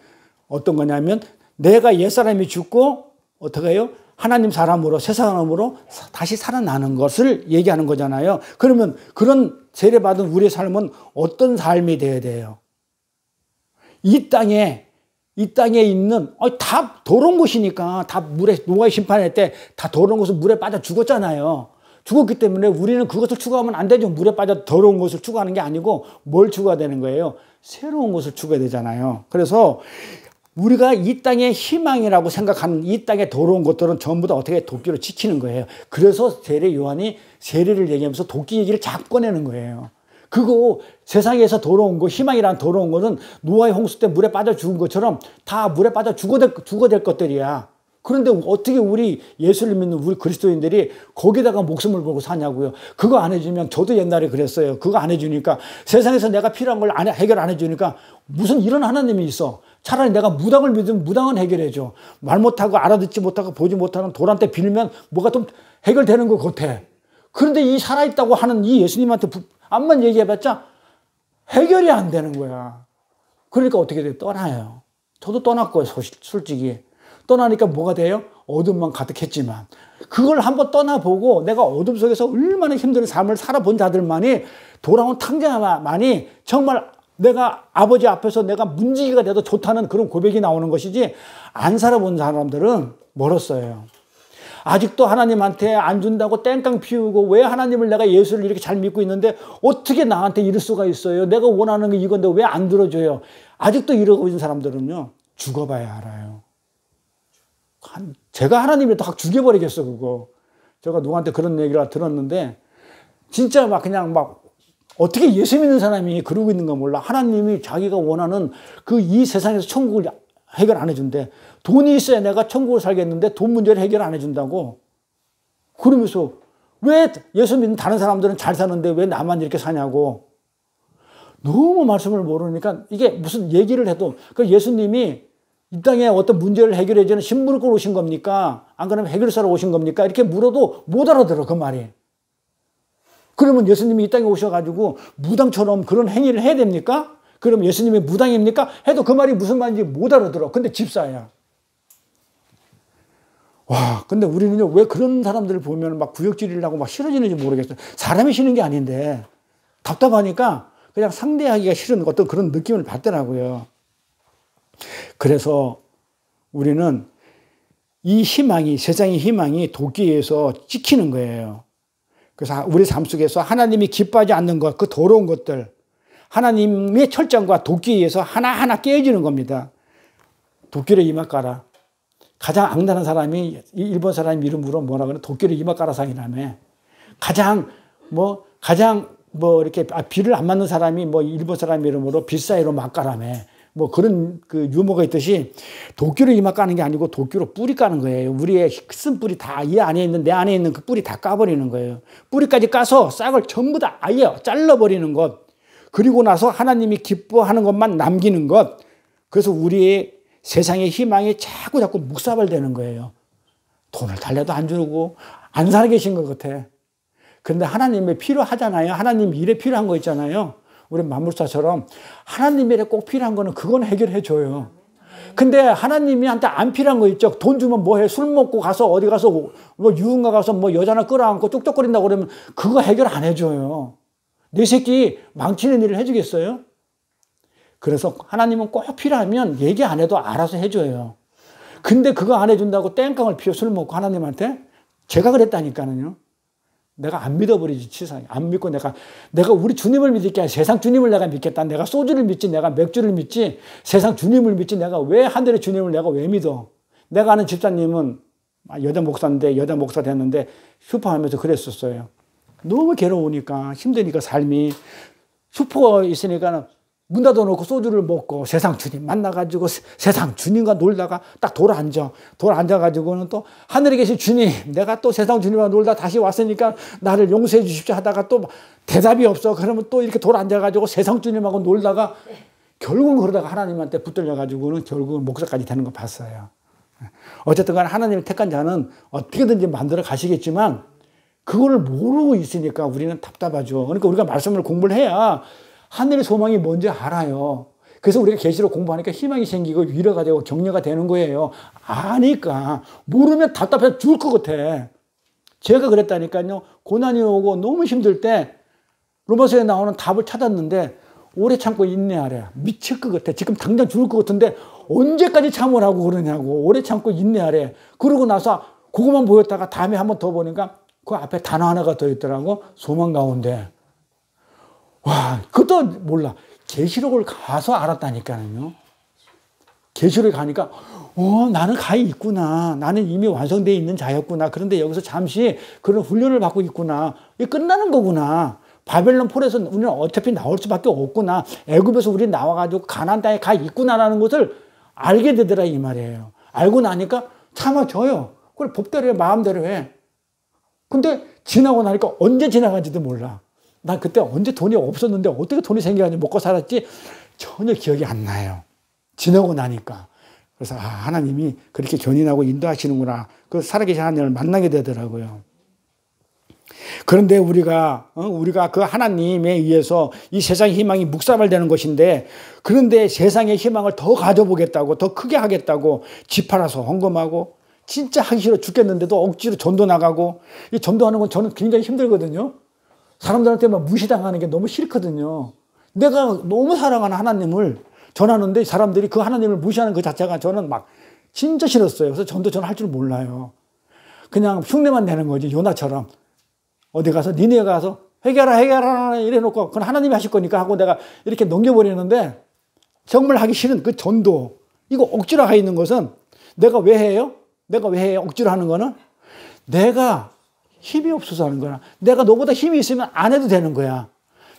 어떤 거냐면 내가 옛사람이 죽고 어떻게 해요? 하나님 사람으로 새 사람으로 다시 살아나는 것을 얘기하는 거잖아요. 그러면 그런 세례받은 우리의 삶은 어떤 삶이 되어야 돼요? 이 땅에 있는 다 더러운 것이니까 다 물에 노아의 심판할 때 다 더러운 것은 물에 빠져 죽었잖아요. 죽었기 때문에 우리는 그것을 추구하면 안 되죠. 물에 빠져 더러운 것을 추구하는 게 아니고 뭘 추구해야 되는 거예요? 새로운 것을 추구해야 되잖아요. 그래서 우리가 이 땅의 희망이라고 생각하는 이 땅의 더러운 것들은 전부 다 어떻게 도끼로 지키는 거예요. 그래서 세례 요한이 세례를 얘기하면서 도끼 얘기를 자꾸 꺼내는 거예요. 그거 세상에서 더러운 거, 희망이란 더러운 거는 노아의 홍수 때 물에 빠져 죽은 것처럼 다 물에 빠져 죽어될 것들이야. 그런데 어떻게 우리 예수를 믿는 우리 그리스도인들이 거기다가 목숨을 걸고 사냐고요. 그거 안 해주면 저도 옛날에 그랬어요. 그거 안 해주니까 세상에서 내가 필요한 걸 해결 안 해주니까 무슨 이런 하나님이 있어. 차라리 내가 무당을 믿으면 무당은 해결해줘. 말 못하고 알아듣지 못하고 보지 못하는 돌한테 빌면 뭐가 좀 해결되는 것 같아. 그런데 이 살아있다고 하는 이 예수님한테 암만 얘기해봤자 해결이 안 되는 거야. 그러니까 어떻게 돼? 떠나요. 저도 떠났고요, 솔직히. 떠나니까 뭐가 돼요? 어둠만 가득했지만. 그걸 한번 떠나보고 내가 어둠 속에서 얼마나 힘든 삶을 살아본 자들만이 돌아온 탕자만이 정말 내가 아버지 앞에서 내가 문지기가 돼도 좋다는 그런 고백이 나오는 것이지 안 살아본 사람들은 멀었어요. 아직도 하나님한테 안 준다고 땡깡 피우고 왜 하나님을 내가 예수를 이렇게 잘 믿고 있는데 어떻게 나한테 이럴 수가 있어요? 내가 원하는 게 이건데 왜 안 들어줘요? 아직도 이러고 있는 사람들은요. 죽어봐야 알아요. 제가 하나님을 확 죽여버리겠어 그거. 제가 누구한테 그런 얘기를 들었는데 진짜 막 그냥 막 어떻게 예수 믿는 사람이 그러고 있는 거 몰라. 하나님이 자기가 원하는 그 이 세상에서 천국을 해결 안 해준대. 돈이 있어야 내가 천국을 살겠는데 돈 문제를 해결 안 해준다고. 그러면서 왜 예수 믿는 다른 사람들은 잘 사는데 왜 나만 이렇게 사냐고. 너무 말씀을 모르니까 이게 무슨 얘기를 해도 그 예수님이 이 땅에 어떤 문제를 해결해 주는 신문을 끌어 오신 겁니까? 안 그러면 해결사로 오신 겁니까? 이렇게 물어도 못 알아들어 그 말이. 그러면 예수님이 이 땅에 오셔가지고 무당처럼 그런 행위를 해야 됩니까? 그럼 예수님이 무당입니까? 해도 그 말이 무슨 말인지 못 알아들어. 근데 집사야. 와, 근데 우리는요, 왜 그런 사람들을 보면 막 구역질을 하고 막 싫어지는지 모르겠어요. 사람이 싫은 게 아닌데, 답답하니까 그냥 상대하기가 싫은 어떤 그런 느낌을 받더라고요. 그래서 우리는 이 희망이, 세상의 희망이 도끼에서 찍히는 거예요. 그래서 우리 삶 속에서 하나님이 기뻐하지 않는 것, 그 더러운 것들, 하나님의 철장과 도끼에 의해서 하나하나 깨어지는 겁니다. 도끼를 이마 깔아. 가장 악랄한 사람이 일본 사람 이름으로 뭐라 그래? 도끼를 이마 깔아상이라며. 가장 이렇게 비를 안 맞는 사람이 일본 사람 이름으로 빌사이로 막 까라며. 그런 그 유머가 있듯이 도끼로 이마 까는 게 아니고 도끼로 뿌리 까는 거예요. 우리의 쓴 뿌리 다 이 안에 있는 내 안에 있는 그 뿌리 다 까버리는 거예요. 뿌리까지 까서 싹을 전부 다 아예 잘라버리는 것. 그리고 나서 하나님이 기뻐하는 것만 남기는 것. 그래서 우리의 세상의 희망이 자꾸 묵사발되는 거예요. 돈을 달래도 안 주고 안 살아계신 것 같아. 그런데 하나님이 필요하잖아요. 하나님 일에 필요한 거 있잖아요. 우리 만물사처럼 하나님 일에 꼭 필요한 거는 그건 해결해 줘요. 근데 하나님이한테 안 필요한 거 있죠. 돈 주면 뭐해? 술 먹고 가서 어디 가서 유흥가 가서 여자나 끌어안고 쪽쪽거린다고 그러면 그거 해결 안 해줘요. 내 새끼 망치는 일을 해주겠어요? 그래서 하나님은 꼭 필요하면 얘기 안 해도 알아서 해줘요. 근데 그거 안 해준다고 땡깡을 피워 술 먹고 하나님한테? 제가 그랬다니까는요. 내가 안 믿어버리지, 치사하게. 안 믿고 내가 우리 주님을 믿을 게 아니라 세상 주님을 내가 믿겠다. 내가 소주를 믿지, 내가 맥주를 믿지, 세상 주님을 믿지, 내가 왜 하늘의 주님을 내가 왜 믿어? 내가 아는 집사님은 여자 목사인데, 여자 목사 됐는데 슈퍼하면서 그랬었어요. 너무 괴로우니까, 힘드니까 삶이. 슈퍼 있으니까 문 닫아놓고 소주를 먹고 세상 주님 만나가지고 세상 주님과 놀다가 딱 돌아앉아. 돌아앉아가지고는 또 하늘에 계신 주님, 내가 또 세상 주님과 놀다 다시 왔으니까 나를 용서해 주십시오 하다가 또 대답이 없어. 그러면 또 이렇게 돌아앉아가지고 세상 주님하고 놀다가 결국은 그러다가 하나님한테 붙들려가지고는 결국은 목사까지 되는 거 봤어요. 어쨌든 간에 하나님을 택한 자는 어떻게든지 만들어 가시겠지만 그거를 모르고 있으니까 우리는 답답하죠. 그러니까 우리가 말씀을 공부를 해야 하늘의 소망이 뭔지 알아요. 그래서 우리가 계시록 공부하니까 희망이 생기고 위로가 되고 격려가 되는 거예요. 아니까 모르면 답답해서 죽을 것 같아. 제가 그랬다니까요. 고난이 오고 너무 힘들 때 로마서에 나오는 답을 찾았는데 오래 참고 인내하래. 미칠 것 같아. 지금 당장 죽을 것 같은데 언제까지 참으라고 그러냐고. 오래 참고 인내하래. 그러고 나서 그것만 보였다가 다음에 한 번 더 보니까 그 앞에 단어 하나가 더 있더라고. 소망 가운데. 와, 그것도 몰라. 계시록을 가서 알았다니까요. 계시록에 가니까 나는 가히 있구나. 나는 이미 완성되어 있는 자였구나. 그런데 여기서 잠시 그런 훈련을 받고 있구나. 이게 끝나는 거구나. 바벨론 폴에서 우리는 어차피 나올 수밖에 없구나. 애굽에서 우리 나와가지고 가나안 땅에 가 있구나라는 것을 알게 되더라 이 말이에요. 알고 나니까 참아줘요. 그걸 법대로 해, 마음대로 해. 근데 지나고 나니까 언제 지나간지도 몰라. 난 그때 언제 돈이 없었는데 어떻게 돈이 생겨가지고 먹고 살았지 전혀 기억이 안 나요. 지나고 나니까. 그래서 하나님이 그렇게 견인하고 인도하시는구나. 그 살아계신 하나님을 만나게 되더라고요. 그런데 우리가 그 하나님에 의해서 이 세상의 희망이 묵사발되는 것인데, 그런데 세상의 희망을 더 가져보겠다고, 더 크게 하겠다고 집 팔아서 헌금하고 진짜 하기 싫어 죽겠는데도 억지로 전도 나가고. 이 전도하는 건 저는 굉장히 힘들거든요. 사람들한테 막 무시당하는 게 너무 싫거든요. 내가 너무 사랑하는 하나님을 전하는데 사람들이 그 하나님을 무시하는 그 자체가 저는 막 진짜 싫었어요. 그래서 전도 저는 할 줄 몰라요. 그냥 흉내만 내는 거지. 요나처럼. 어디 가서 니네 가서 해결하라 이래놓고 그건 하나님이 하실 거니까 하고 내가 이렇게 넘겨버리는데, 정말 하기 싫은 그 전도, 이거 억지로 하 있는 것은 내가 왜 해요? 내가 왜 해요? 억지로 하는 거는 내가 힘이 없어서 하는 거야. 내가 너보다 힘이 있으면 안 해도 되는 거야.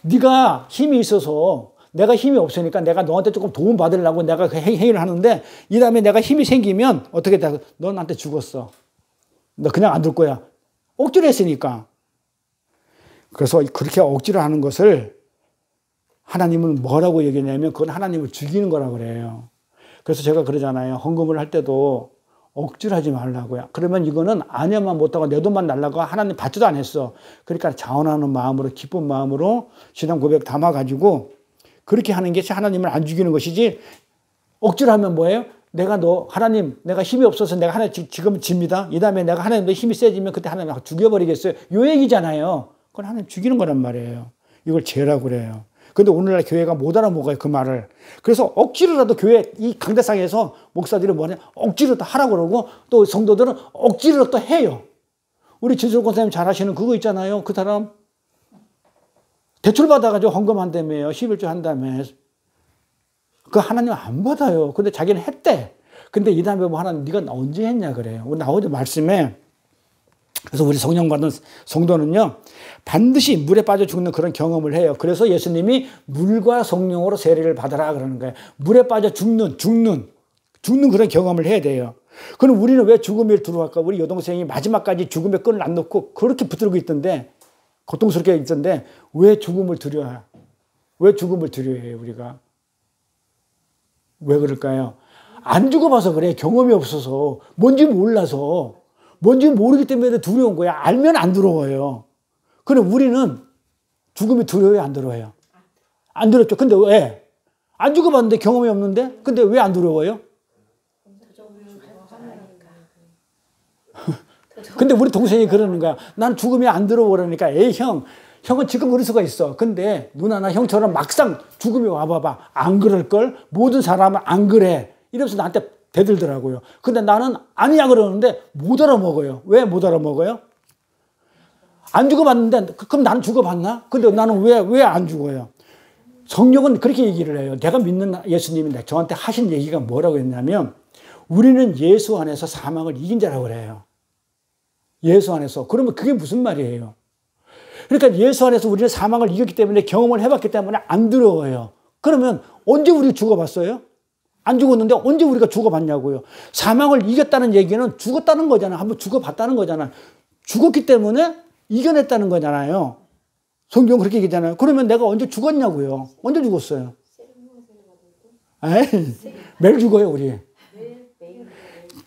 네가 힘이 있어서, 내가 힘이 없으니까 내가 너한테 조금 도움 받으려고 내가 그 행위를 하는데, 이 다음에 내가 힘이 생기면 어떻게 돼? 넌 나한테 죽었어. 너 그냥 안 둘 거야. 억지로 했으니까. 그래서 그렇게 억지로 하는 것을 하나님은 뭐라고 얘기하냐면 그건 하나님을 죽이는 거라고 그래요. 그래서 제가 그러잖아요. 헌금을 할 때도 억지로 하지 말라고요. 그러면 이거는 아니야만 못하고 내 돈만 날라고 하나님 받지도 안 했어. 그러니까 자원하는 마음으로, 기쁜 마음으로 신앙 고백 담아가지고 그렇게 하는 게 하나님을 안 죽이는 것이지, 억지로 하면 뭐예요? 하나님, 내가 힘이 없어서 내가 하나님 지금 집니다. 이 다음에 내가 하나님도 힘이 세지면 그때 하나님 죽여버리겠어요. 요 얘기잖아요. 그건 하나님 죽이는 거란 말이에요. 이걸 죄라고 그래요. 근데 오늘날 교회가 못 알아먹어요, 그 말을. 그래서 억지로라도 교회, 이 강대상에서 목사들이 뭐냐, 억지로 또 하라고 그러고, 또 성도들은 억지로 또 해요. 우리 진솔 권사님 잘 하시는 그거 있잖아요. 그 사람 대출 받아가지고 헌금한다며요. 11조 한다며. 그거 하나님 안 받아요. 근데 자기는 했대. 근데 이 다음에 뭐 하나님, 네가 언제 했냐 그래요. 우리 나오죠, 말씀에. 그래서 우리 성령 받은 성도는요, 반드시 물에 빠져 죽는 그런 경험을 해요. 그래서 예수님이 물과 성령으로 세례를 받아라 그러는 거예요. 물에 빠져 죽는 그런 경험을 해야 돼요. 그럼 우리는 왜 죽음에 들어갈까? 우리 여동생이 마지막까지 죽음의 끈을 안 놓고 그렇게 붙들고 있던데, 고통스럽게 있던데, 왜 죽음을 두려워해요? 왜 죽음을 두려워해요, 우리가? 왜 그럴까요? 안 죽어봐서 그래. 경험이 없어서. 뭔지 몰라서. 뭔지 모르기 때문에 두려운 거야. 알면 안 두려워요. 근데 우리는 죽음이 두려워요, 안 두려워요? 안 두렵죠. 근데 왜? 안 죽어봤는데 경험이 없는데? 근데 왜 안 두려워요? 근데 우리 동생이 그러는 거야. 난 죽음이 안 두려워 그러니까, 에이, 형은 지금 그럴 수가 있어. 근데 누나나 형처럼 막상 죽음이 와봐봐. 안 그럴걸? 모든 사람은 안 그래. 이러면서 나한테 대들더라고요. 근데 나는 아니야 그러는데 못 알아먹어요. 왜 못 알아먹어요? 안 죽어봤는데, 그럼 나는 죽어봤나? 근데 나는 왜 안 죽어요? 성령은 그렇게 얘기를 해요. 내가 믿는 예수님이 저한테 하신 얘기가 뭐라고 했냐면, 우리는 예수 안에서 사망을 이긴 자라고 그래요. 예수 안에서. 그러면 그게 무슨 말이에요? 그러니까 예수 안에서 우리는 사망을 이겼기 때문에, 경험을 해봤기 때문에 안 두려워요. 그러면 언제 우리 죽어봤어요? 안 죽었는데 언제 우리가 죽어봤냐고요. 사망을 이겼다는 얘기는 죽었다는 거잖아. 한번 죽어봤다는 거잖아. 죽었기 때문에 이겨냈다는 거잖아요. 성경 그렇게 얘기하잖아요. 그러면 내가 언제 죽었냐고요. 언제 죽었어요? 에이, 매일 죽어요, 우리.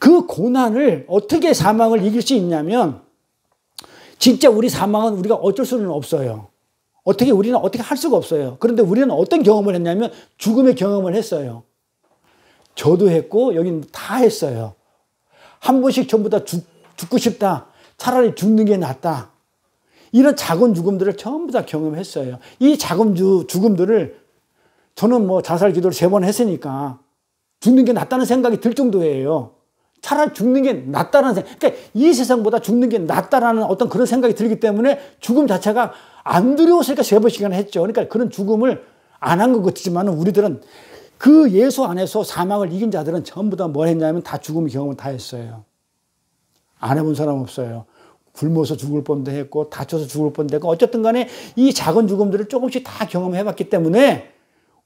그 고난을 어떻게 사망을 이길 수 있냐면, 진짜 우리 사망은 우리가 어쩔 수는 없어요. 우리는 어떻게 할 수가 없어요. 그런데 우리는 어떤 경험을 했냐면, 죽음의 경험을 했어요. 저도 했고 여기는 다 했어요. 한 번씩 전부 다 죽고 싶다. 차라리 죽는 게 낫다. 이런 작은 죽음들을 전부 다 경험했어요. 이 작은 죽음들을 저는 뭐 자살 기도를 3번 했으니까 죽는 게 낫다는 생각이 들 정도예요. 차라리 죽는 게 낫다는 생각. 그러니까 이 세상보다 죽는 게 낫다라는 어떤 그런 생각이 들기 때문에 죽음 자체가 안 두려웠으니까 3번씩이나 했죠. 그러니까 그런 죽음을 안 한 것 같지만, 우리들은 그 예수 안에서 사망을 이긴 자들은 전부 다 뭘 했냐면 다 죽음 경험을 다 했어요. 안 해본 사람 없어요. 굶어서 죽을 뻔도 했고, 다쳐서 죽을 뻔도 했고, 어쨌든 간에 이 작은 죽음들을 조금씩 다 경험해봤기 때문에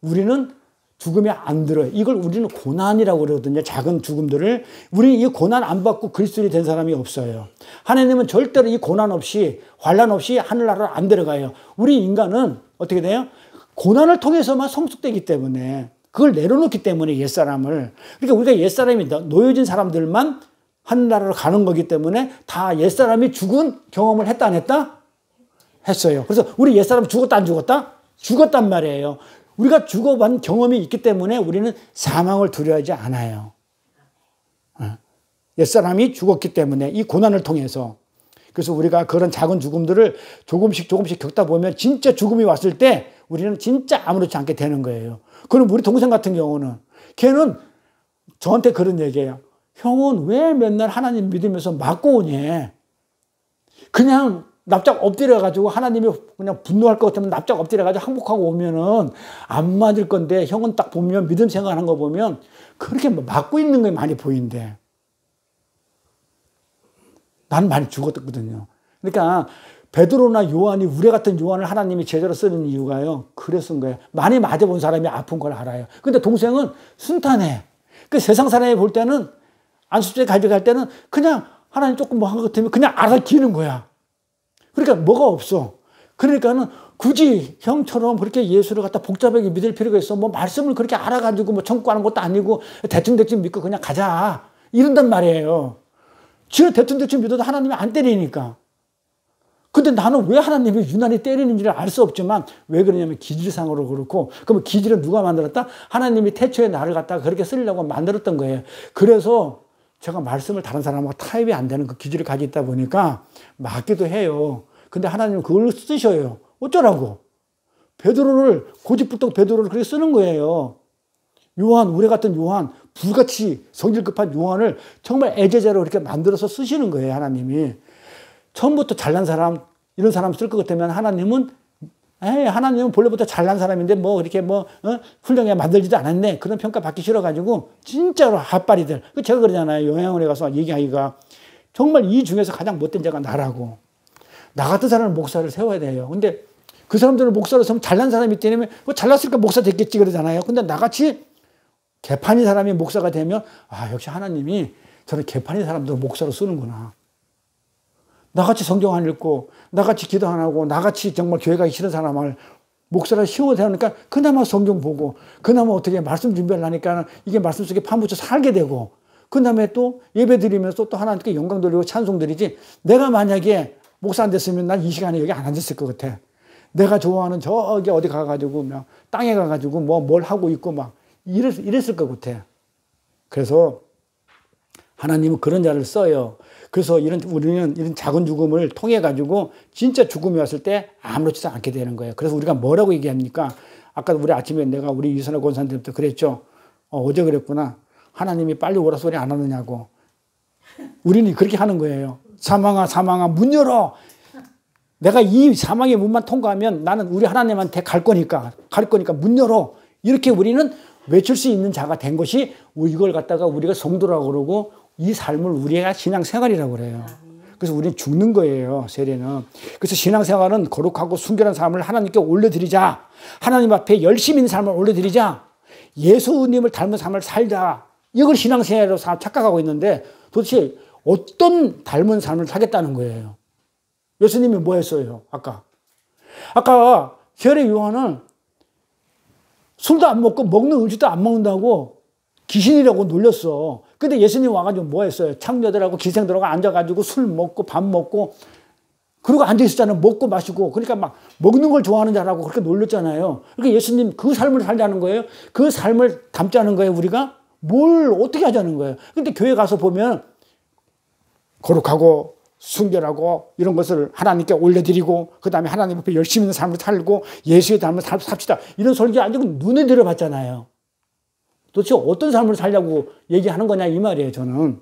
우리는 죽음이 안 들어요. 이걸 우리는 고난이라고 그러거든요. 작은 죽음들을. 우리는 이 고난 안 받고 그리스도인이 된 사람이 없어요. 하나님은 절대로 이 고난 없이, 환난 없이 하늘나라로 안 들어가요. 우리 인간은 어떻게 돼요? 고난을 통해서만 성숙되기 때문에, 그걸 내려놓기 때문에, 옛사람을. 그러니까 우리가 옛사람이 놓여진 사람들만 하늘나라로 가는 거기 때문에, 다 옛사람이 죽은 경험을 했다 안 했다? 했어요. 그래서 우리 옛사람 죽었다 안 죽었다? 죽었단 말이에요. 우리가 죽어본 경험이 있기 때문에 우리는 사망을 두려워하지 않아요. 옛사람이 죽었기 때문에, 이 고난을 통해서. 그래서 우리가 그런 작은 죽음들을 조금씩 겪다 보면 진짜 죽음이 왔을 때 우리는 진짜 아무렇지 않게 되는 거예요. 그럼 우리 동생 같은 경우는, 걔는 저한테 그런 얘기예요. 형은 왜 맨날 하나님 믿으면서 맞고 오니? 그냥 납작 엎드려가지고 하나님이 그냥 분노할 것 같으면 납작 엎드려가지고 항복하고 오면은 안 맞을 건데, 형은 딱 보면 믿음 생각하는 거 보면 그렇게 맞고 있는 게 많이 보이는데, 난 많이 죽었거든요. 그러니까 베드로나 요한이, 우리 같은 요한을 하나님이 제자로 쓰는 이유가요, 그래서 쓴 거예요. 많이 맞아본 사람이 아픈 걸 알아요. 근데 동생은 순탄해. 그 세상 사람이 볼 때는, 안수집에 가져갈 때는 그냥 하나님 조금 뭐 한 것 같으면 그냥 알아기는 거야. 그러니까 뭐가 없어. 그러니까는 굳이 형처럼 그렇게 예수를 갖다 복잡하게 믿을 필요가 있어. 뭐 말씀을 그렇게 알아가지고 뭐 천국 가는 것도 아니고 대충 믿고 그냥 가자. 이런단 말이에요. 지가 대충 믿어도 하나님이 안 때리니까. 근데 나는 왜 하나님이 유난히 때리는지를 알 수 없지만 왜 그러냐면 기질상으로 그렇고, 그러면 기질은 누가 만들었다? 하나님이 태초에 나를 갖다가 그렇게 쓰려고 만들었던 거예요. 그래서 제가 말씀을 다른 사람하고 타협이 안 되는 그 기질을 가지고 있다 보니까 맞기도 해요. 근데 하나님은 그걸 쓰셔요. 어쩌라고? 베드로를, 고집불통 베드로를 그렇게 쓰는 거예요. 요한, 우리 같은 요한, 불같이 성질 급한 요한을 정말 애제자로 이렇게 만들어서 쓰시는 거예요, 하나님이. 처음부터 잘난 사람, 이런 사람 쓸 것 같으면 하나님은 본래부터 잘난 사람인데 이렇게 훌륭하게 만들지도 않았네. 그런 평가 받기 싫어가지고 진짜로 핫바리들. 제가 그러잖아요. 요양원에 가서 얘기하기가 정말 이 중에서 가장 못된 자가 나라고. 나 같은 사람은 목사를 세워야 돼요. 근데 그 사람들을 목사로 세우면 잘난 사람이 때문에 잘났으니까 목사 됐겠지 그러잖아요. 근데 나같이 개판인 사람이 목사가 되면 역시 하나님이 저는 개판인 사람들을 목사로 쓰는구나. 나같이 성경 안 읽고 나같이 기도 안 하고 나같이 정말 교회 가기 싫은 사람을 목사를 씌워야 되니까 그나마 성경 보고 그나마 어떻게 말씀 준비를 하니까 이게 말씀 속에 파묻혀 살게 되고 그 다음에 또 예배 드리면서 또 하나님께 영광 돌리고 찬송 드리지. 내가 만약에 목사 안 됐으면 난 이 시간에 여기 안 앉았을 것 같아. 내가 좋아하는 저기 어디 가가지고 땅에 가가지고 뭘 하고 있고 이랬을 것 같아. 그래서 하나님은 그런 자를 써요. 그래서 우리는 이런 작은 죽음을 통해 가지고 진짜 죽음이 왔을 때 아무렇지도 않게 되는 거예요. 그래서 우리가 뭐라고 얘기합니까? 아까 우리 아침에 내가 우리 이선아 권사님부터 그랬죠. 어제 그랬구나. 하나님이 빨리 오라 소리 안 하느냐고. 우리는 그렇게 하는 거예요. 사망아 문 열어. 내가 이 사망의 문만 통과하면 나는 우리 하나님한테 갈 거니까 문 열어. 이렇게 우리는 외칠 수 있는 자가 된 것이 이걸 갖다가 우리가 성도라고 그러고 이 삶을 우리가 신앙생활이라고 그래요. 그래서 우리는 죽는 거예요, 세례는. 그래서 신앙생활은 거룩하고 순결한 삶을 하나님께 올려드리자. 하나님 앞에 열심히 있는 삶을 올려드리자. 예수님을 닮은 삶을 살자. 이걸 신앙생활로 착각하고 있는데 도대체 어떤 닮은 삶을 살겠다는 거예요. 예수님이 뭐 했어요, 아까 세례 요한은 술도 안 먹고 먹는 음식도 안 먹는다고 귀신이라고 놀렸어. 근데 예수님 와가지고 뭐 했어요? 창녀들하고 기생들하고 앉아가지고 술 먹고 밥 먹고 그러고 앉아있었잖아요. 먹고 마시고. 그러니까 먹는 걸 좋아하는 자라고 그렇게 놀렸잖아요. 그러니까 예수님 그 삶을 살자는 거예요. 그 삶을 담자는 거예요, 우리가. 뭘 어떻게 하자는 거예요. 근데 교회 가서 보면 거룩하고 순결하고 이런 것을 하나님께 올려드리고 그 다음에 하나님 앞에 열심히 있는 삶을 살고 예수의 삶을 삽시다. 이런 설교 아직 눈에 들어봤잖아요. 도대체 어떤 삶을 살려고 얘기하는 거냐 이 말이에요. 저는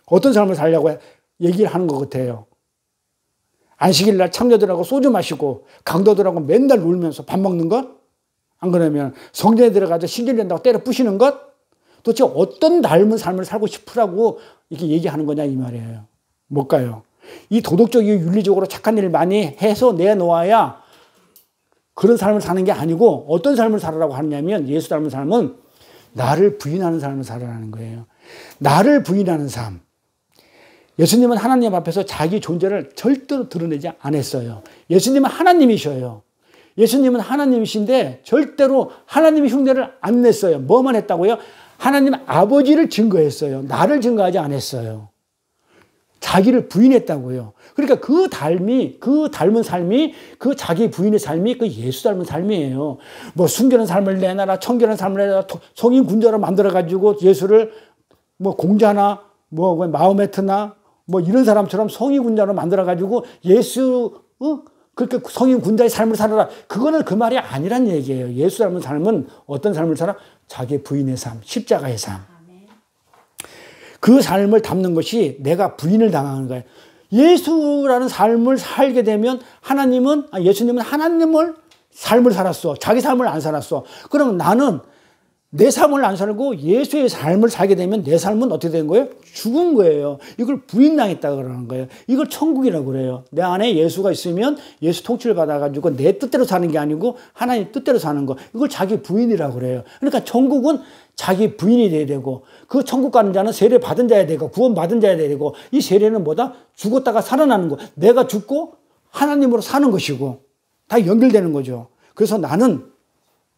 어떤 삶을 살려고 얘기를 하는 것 같아요. 안식일 날 창녀들하고 소주 마시고 강도들하고 맨날 놀면서 밥 먹는 것? 안 그러면 성전에 들어가서 신전 된다고 때려 부시는 것? 도대체 어떤 닮은 삶을 살고 싶으라고 이렇게 얘기하는 거냐 이 말이에요. 뭘까요? 이 도덕적이고 윤리적으로 착한 일을 많이 해서 내놓아야 그런 삶을 사는 게 아니고 어떤 삶을 살으라고 하냐면 예수 닮은 삶은 나를 부인하는 삶을 살아라는 거예요. 나를 부인하는 삶. 예수님은 하나님 앞에서 자기 존재를 절대로 드러내지 않았어요. 예수님은 하나님이셔요. 예수님은 하나님이신데 절대로 하나님의 흉내를 안 냈어요. 뭐만 했다고요? 하나님 아버지를 증거했어요. 나를 증거하지 않았어요. 자기를 부인했다고요. 그러니까 그 닮은 삶이 그 자기 부인의 삶이 그 예수 닮은 삶이에요. 순결한 삶을 내놔라, 청결한 삶을 내놔라, 성인 군자로 만들어가지고 예수를 공자나 마호메트나 이런 사람처럼 성인 군자로 만들어가지고 예수, 그렇게 성인 군자의 삶을 살아라. 그거는 그 말이 아니란 얘기예요. 예수 닮은 삶은 어떤 삶을 살아? 자기 부인의 삶, 십자가의 삶. 그 삶을 담는 것이 내가 부인을 당하는 거예요. 예수라는 삶을 살게 되면 예수님은 하나님을 삶을 살았어. 자기 삶을 안 살았어. 그러면 나는 내 삶을 안 살고 예수의 삶을 살게 되면 내 삶은 어떻게 된 거예요? 죽은 거예요. 이걸 부인당했다 그러는 거예요. 이걸 천국이라고 그래요. 내 안에 예수가 있으면 예수 통치를 받아가지고 내 뜻대로 사는 게 아니고 하나님 뜻대로 사는 거. 이걸 자기 부인이라고 그래요. 그러니까 천국은 자기 부인이 돼야 되고 그 천국 가는 자는 세례 받은 자야 되고 구원 받은 자야 되고 이 세례는 뭐다? 죽었다가 살아나는 거. 내가 죽고 하나님으로 사는 것이고 다 연결되는 거죠. 그래서 나는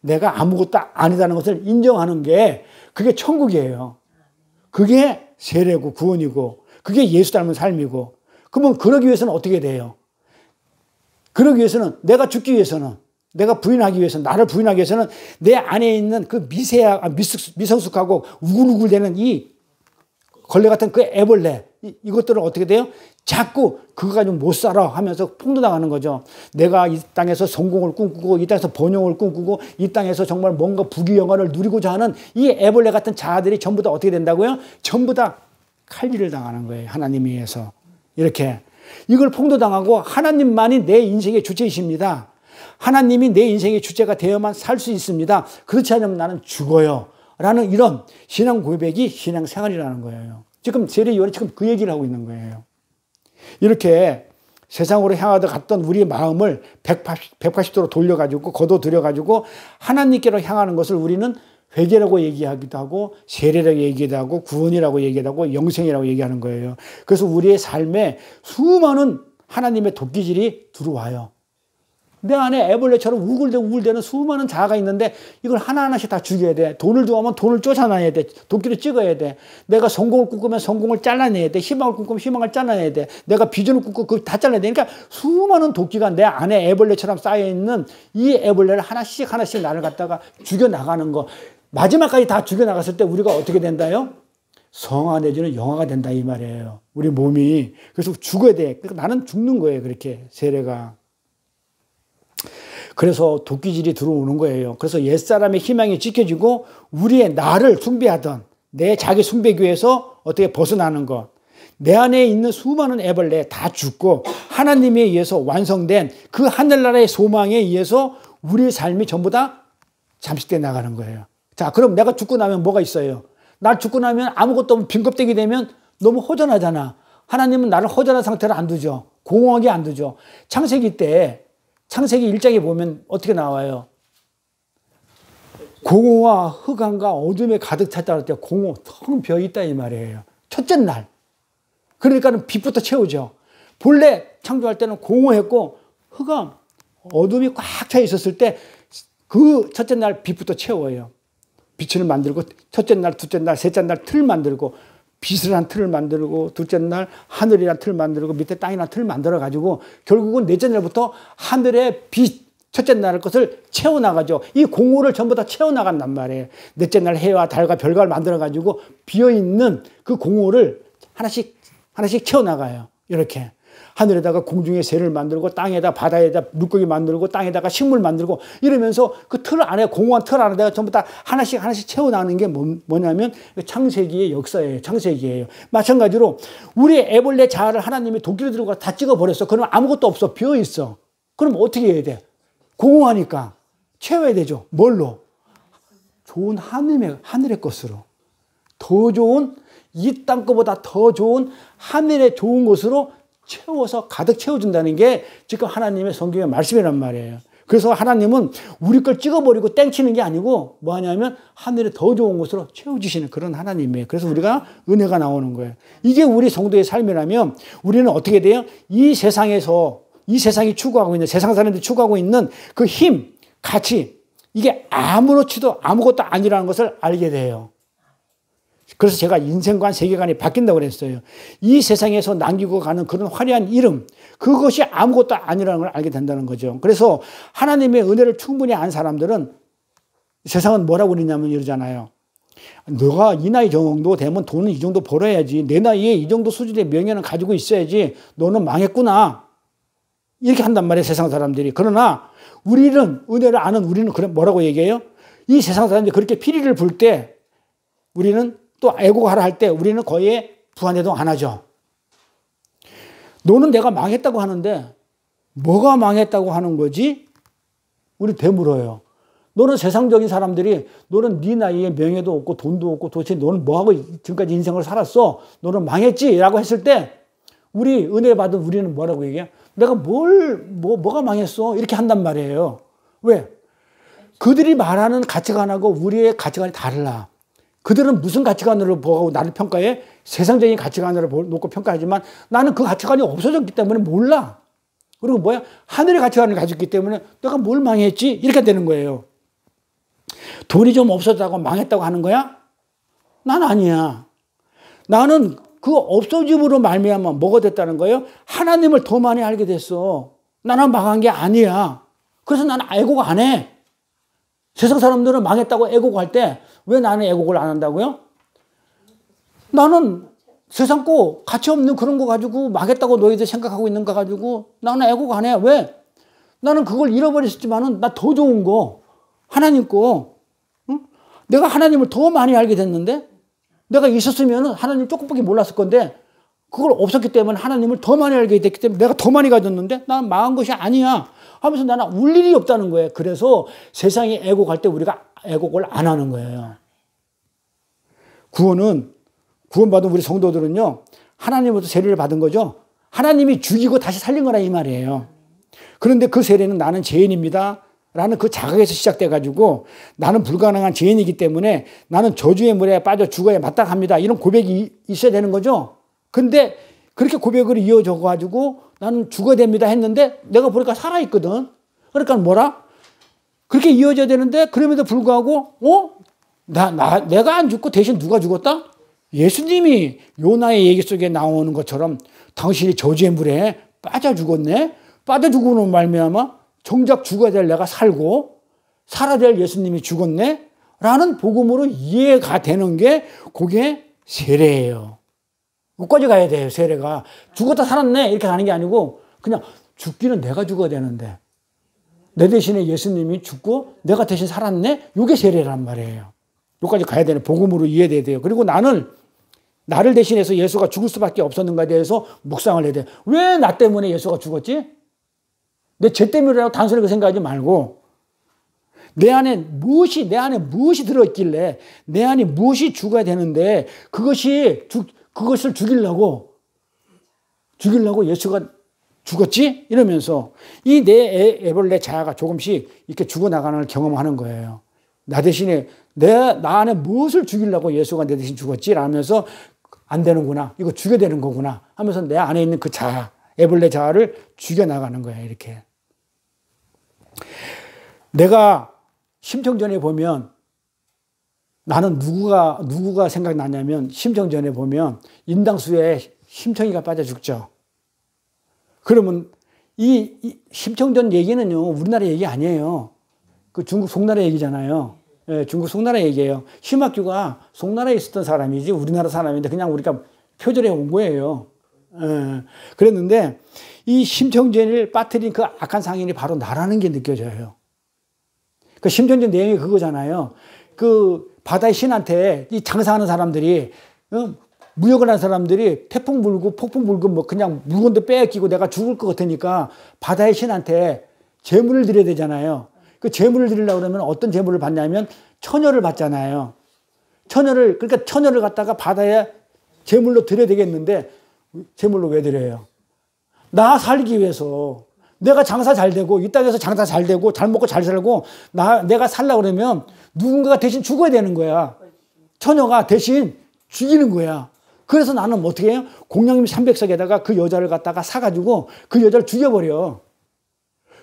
내가 아무것도 아니다는 것을 인정하는 게 그게 천국이에요. 그게 세례고 구원이고 그게 예수 닮은 삶이고 그러면 그러기 위해서는 어떻게 돼요? 그러기 위해서는 내가 죽기 위해서는 내가 부인하기 위해서는 나를 부인하기 위해서는 내 안에 있는 그 미성숙하고 우글우글대는 이 걸레 같은 그 애벌레 이것들은 어떻게 돼요? 자꾸 그거 가지고 못 살아 하면서 폭로당하는 거죠. 내가 이 땅에서 성공을 꿈꾸고 이 땅에서 번영을 꿈꾸고 이 땅에서 정말 뭔가 부귀영화를 누리고자 하는 이 애벌레 같은 자아들이 전부 다 어떻게 된다고요? 전부 다 칼질을 당하는 거예요. 하나님에 의해서. 이렇게 이걸 폭로당하고 하나님만이 내 인생의 주체이십니다. 하나님이 내 인생의 주체가 되어만 살 수 있습니다. 그렇지 않으면 나는 죽어요. 라는 이런 신앙 고백이 신앙 생활이라는 거예요. 지금 세례요한이 지금 그 얘기를 하고 있는 거예요. 이렇게 세상으로 향하다 갔던 우리의 마음을 180도로 돌려가지고 걷어들여가지고 하나님께로 향하는 것을 우리는 회개라고 얘기하기도 하고 세례라고 얘기도 하고 구원이라고 얘기도 하고 영생이라고 얘기하는 거예요. 그래서 우리의 삶에 수많은 하나님의 도끼질이 들어와요. 내 안에 애벌레처럼 우글대는 수많은 자아가 있는데 이걸 하나하나씩 다 죽여야 돼. 돈을 좋아하면 돈을 쫓아내야 돼. 도끼를 찍어야 돼. 내가 성공을 꿈꾸면 성공을 잘라내야 돼. 희망을 꿈꾸면 희망을 잘라내야 돼. 내가 비전을 꿈꾸면 그걸 다 잘라내야 돼. 그러니까 수많은 도끼가 내 안에 애벌레처럼 쌓여있는 이 애벌레를 하나씩 나를 갖다가 죽여나가는 거. 마지막까지 다 죽여나갔을 때 우리가 어떻게 된다요? 성화 내지는 영화가 된다 이 말이에요. 우리 몸이. 그래서 죽어야 돼. 그러니까 나는 죽는 거예요. 그렇게 세례가. 그래서 도끼질이 들어오는 거예요. 그래서 옛사람의 희망이 지켜지고 우리의 나를 숭배하던 내 자기 숭배교에서 어떻게 벗어나는 것. 내 안에 있는 수많은 애벌레 다 죽고 하나님에 의해서 완성된 그 하늘나라의 소망에 의해서 우리의 삶이 전부 다 잠식돼 나가는 거예요. 자, 그럼 내가 죽고 나면 뭐가 있어요? 나 죽고 나면 아무것도 없는 빈껍데기 되면 너무 허전하잖아. 하나님은 나를 허전한 상태로 안 두죠. 공허하게 안 두죠. 창세기 1장에 보면 어떻게 나와요? 공허와 흑암과 어둠에 가득 찼다 할 때 공허 텅 비어있다 이 말이에요. 첫째 날. 그러니까는 빛부터 채우죠. 본래 창조할 때는 공허했고 흑암, 어둠이 꽉 차 있었을 때 그 첫째 날 빛부터 채워요. 빛을 만들고 첫째 날, 둘째 날, 셋째 날 틀 만들고 빛을 한 틀을 만들고 둘째 날 하늘이란 틀을 만들고 밑에 땅이란 틀을 만들어 가지고 결국은 넷째 날부터 하늘의 빛 첫째 날 것을 채워나가죠. 이 공허를 전부 다 채워나간단 말이에요. 넷째 날 해와 달과 별과 만들어 가지고 비어있는 그 공허를 하나씩 채워나가요. 이렇게 하늘에다가 공중에 새를 만들고 땅에다 바다에다 물고기 만들고 땅에다가 식물 만들고 이러면서 그 틀 안에 공허한 틀 안에다가 전부 다 하나씩 채워나가는 게 뭐냐면 창세기의 역사예요. 창세기예요. 마찬가지로 우리의 애벌레 자아를 하나님이 도끼를 들고 다 찍어버렸어. 그러면 아무것도 없어. 비어있어. 그럼 어떻게 해야 돼? 공허하니까 채워야 되죠. 뭘로? 좋은 하늘의 것으로. 더 좋은 이 땅 거보다 더 좋은 하늘의 좋은 것으로 채워서 가득 채워준다는 게 지금 하나님의 성경의 말씀이란 말이에요. 그래서 하나님은 우리 걸 찍어버리고 땡치는 게 아니고 뭐 하냐면 하늘에 더 좋은 것으로 채워주시는 그런 하나님이에요. 그래서 우리가 은혜가 나오는 거예요. 이게 우리 성도의 삶이라면 우리는 어떻게 돼요? 이 세상이 추구하고 있는 세상 사람들이 추구하고 있는 그 힘, 가치 이게 아무렇지도 아무것도 아니라는 것을 알게 돼요. 그래서 제가 인생관, 세계관이 바뀐다고 그랬어요. 이 세상에서 남기고 가는 그런 화려한 이름, 그것이 아무것도 아니라는 걸 알게 된다는 거죠. 그래서 하나님의 은혜를 충분히 안 사람들은 세상은 뭐라고 그러냐면 이러잖아요. 너가 이 나이 정도 되면 돈은 이 정도 벌어야지. 내 나이에 이 정도 수준의 명예는 가지고 있어야지. 너는 망했구나. 이렇게 한단 말이에요, 세상 사람들이. 그러나 우리는, 은혜를 아는 우리는 뭐라고 얘기해요? 이 세상 사람들이 그렇게 피리를 불 때 우리는 또 애고하라 할 때 우리는 거의 부안해동 안 하죠. 너는 내가 망했다고 하는데 뭐가 망했다고 하는 거지? 우리 되물어요. 너는 세상적인 사람들이 너는 네 나이에 명예도 없고 돈도 없고 도대체 너는 뭐하고 지금까지 인생을 살았어? 너는 망했지? 라고 했을 때 우리 은혜 받은 우리는 뭐라고 얘기해? 내가 뭐가 망했어? 이렇게 한단 말이에요. 왜? 그들이 말하는 가치관하고 우리의 가치관이 달라. 그들은 무슨 가치관으로 보고 나를 평가해? 세상적인 가치관으로 놓고 평가하지만 나는 그 가치관이 없어졌기 때문에 몰라. 그리고 뭐야? 하늘의 가치관을 가졌기 때문에 내가 뭘 망했지? 이렇게 되는 거예요. 돈이 좀 없어졌다고 망했다고 하는 거야? 난 아니야. 나는 그 없어짐으로 말미암아 뭐가 됐다는 거예요? 하나님을 더 많이 알게 됐어. 나는 망한 게 아니야. 그래서 나는 애곡 안 해. 세상 사람들은 망했다고 애곡할 때 왜 나는 애곡을 안 한다고요? 나는 세상 거 가치 없는 그런 거 가지고 망했다고 너희들 생각하고 있는 거 가지고 나는 애곡 안 해. 왜? 나는 그걸 잃어버렸지만은 나 더 좋은 거, 하나님 거, 응? 내가 하나님을 더 많이 알게 됐는데 내가 있었으면 하나님 조금밖에 몰랐을 건데 그걸 없었기 때문에 하나님을 더 많이 알게 됐기 때문에 내가 더 많이 가졌는데 나는 망한 것이 아니야 하면서 나는 울 일이 없다는 거예요. 그래서 세상에 애곡할 때 우리가 애곡을 안 하는 거예요. 구원받은 우리 성도들은요, 하나님으로부터 세례를 받은 거죠. 하나님이 죽이고 다시 살린 거라 이 말이에요. 그런데 그 세례는 나는 죄인입니다 라는 그 자각에서 시작돼가지고 나는 불가능한 죄인이기 때문에 나는 저주의 물에 빠져 죽어야 마땅합니다. 이런 고백이 있어야 되는 거죠. 근데 그렇게 고백으로 이어져가지고 나는 죽어야 됩니다 했는데 내가 보니까 살아있거든. 그러니까 뭐라? 그렇게 이어져야 되는데 그럼에도 불구하고 내가 안 죽고 대신 누가 죽었다? 예수님이 요나의 얘기 속에 나오는 것처럼 당신이 저주의 물에 빠져 죽었네? 빠져 죽고는 말미암아 정작 죽어야 될 내가 살고 살아야 될 예수님이 죽었네? 라는 복음으로 이해가 되는 게 그게 세례예요. 끝까지 가야 돼요, 세례가. 죽었다 살았네 이렇게 가는 게 아니고 그냥 죽기는 내가 죽어야 되는데 내 대신에 예수님이 죽고 내가 대신 살았네? 이게 세례란 말이에요. 여기까지 가야 되는 복음으로 이해돼야 돼요. 그리고 나를 대신해서 예수가 죽을 수밖에 없었는가에 대해서 묵상을 해야 돼요. 왜 나 때문에 예수가 죽었지? 내 죄 때문이라고 단순하게 생각하지 말고 내 안에 무엇이 들어있길래 내 안에 무엇이 죽어야 되는데 그것을 죽이려고 예수가 죽었지? 이러면서 이 내 애벌레 자아가 조금씩 이렇게 죽어나가는 걸 경험하는 거예요. 나 대신에 나 안에 무엇을 죽이려고 예수가 내 대신 죽었지? 라면서 안 되는구나. 이거 죽여야 되는 거구나. 하면서 내 안에 있는 그 자아, 애벌레 자아를 죽여나가는 거예요. 이렇게. 내가 심청전에 보면 나는 누구가 생각나냐면 심청전에 보면 인당수에 심청이가 빠져 죽죠. 그러면 이 심청전 얘기는요, 우리나라 얘기 아니에요. 그 중국 송나라 얘기잖아요. 예, 중국 송나라 얘기예요. 심학규가 송나라에 있었던 사람이지 우리나라 사람인데 그냥 우리가 표절해 온 거예요. 예, 그랬는데 이 심청전을 빠뜨린 그 악한 상인이 바로 나라는 게 느껴져요. 그 심청전 내용이 그거잖아요. 그 바다의 신한테 이 장사하는 사람들이 무역을 하는 사람들이 태풍 불고 폭풍 불고 뭐 그냥 물건도 빼앗기고 내가 죽을 것 같으니까 바다의 신한테 재물을 드려야 되잖아요. 그 재물을 드리려고 그러면 어떤 재물을 받냐면 처녀를 받잖아요. 그러니까 처녀를 갖다가 바다에 재물로 드려야 되겠는데 재물로 왜 드려요? 나 살기 위해서 내가 장사 잘 되고 이 땅에서 장사 잘 되고 잘 먹고 잘 살고 내가 살려고 그러면 누군가가 대신 죽어야 되는 거야. 처녀가 대신 죽이는 거야. 그래서 나는 어떻게 해요? 공양림 300석에다가 그 여자를 갖다가 사가지고 그 여자를 죽여버려.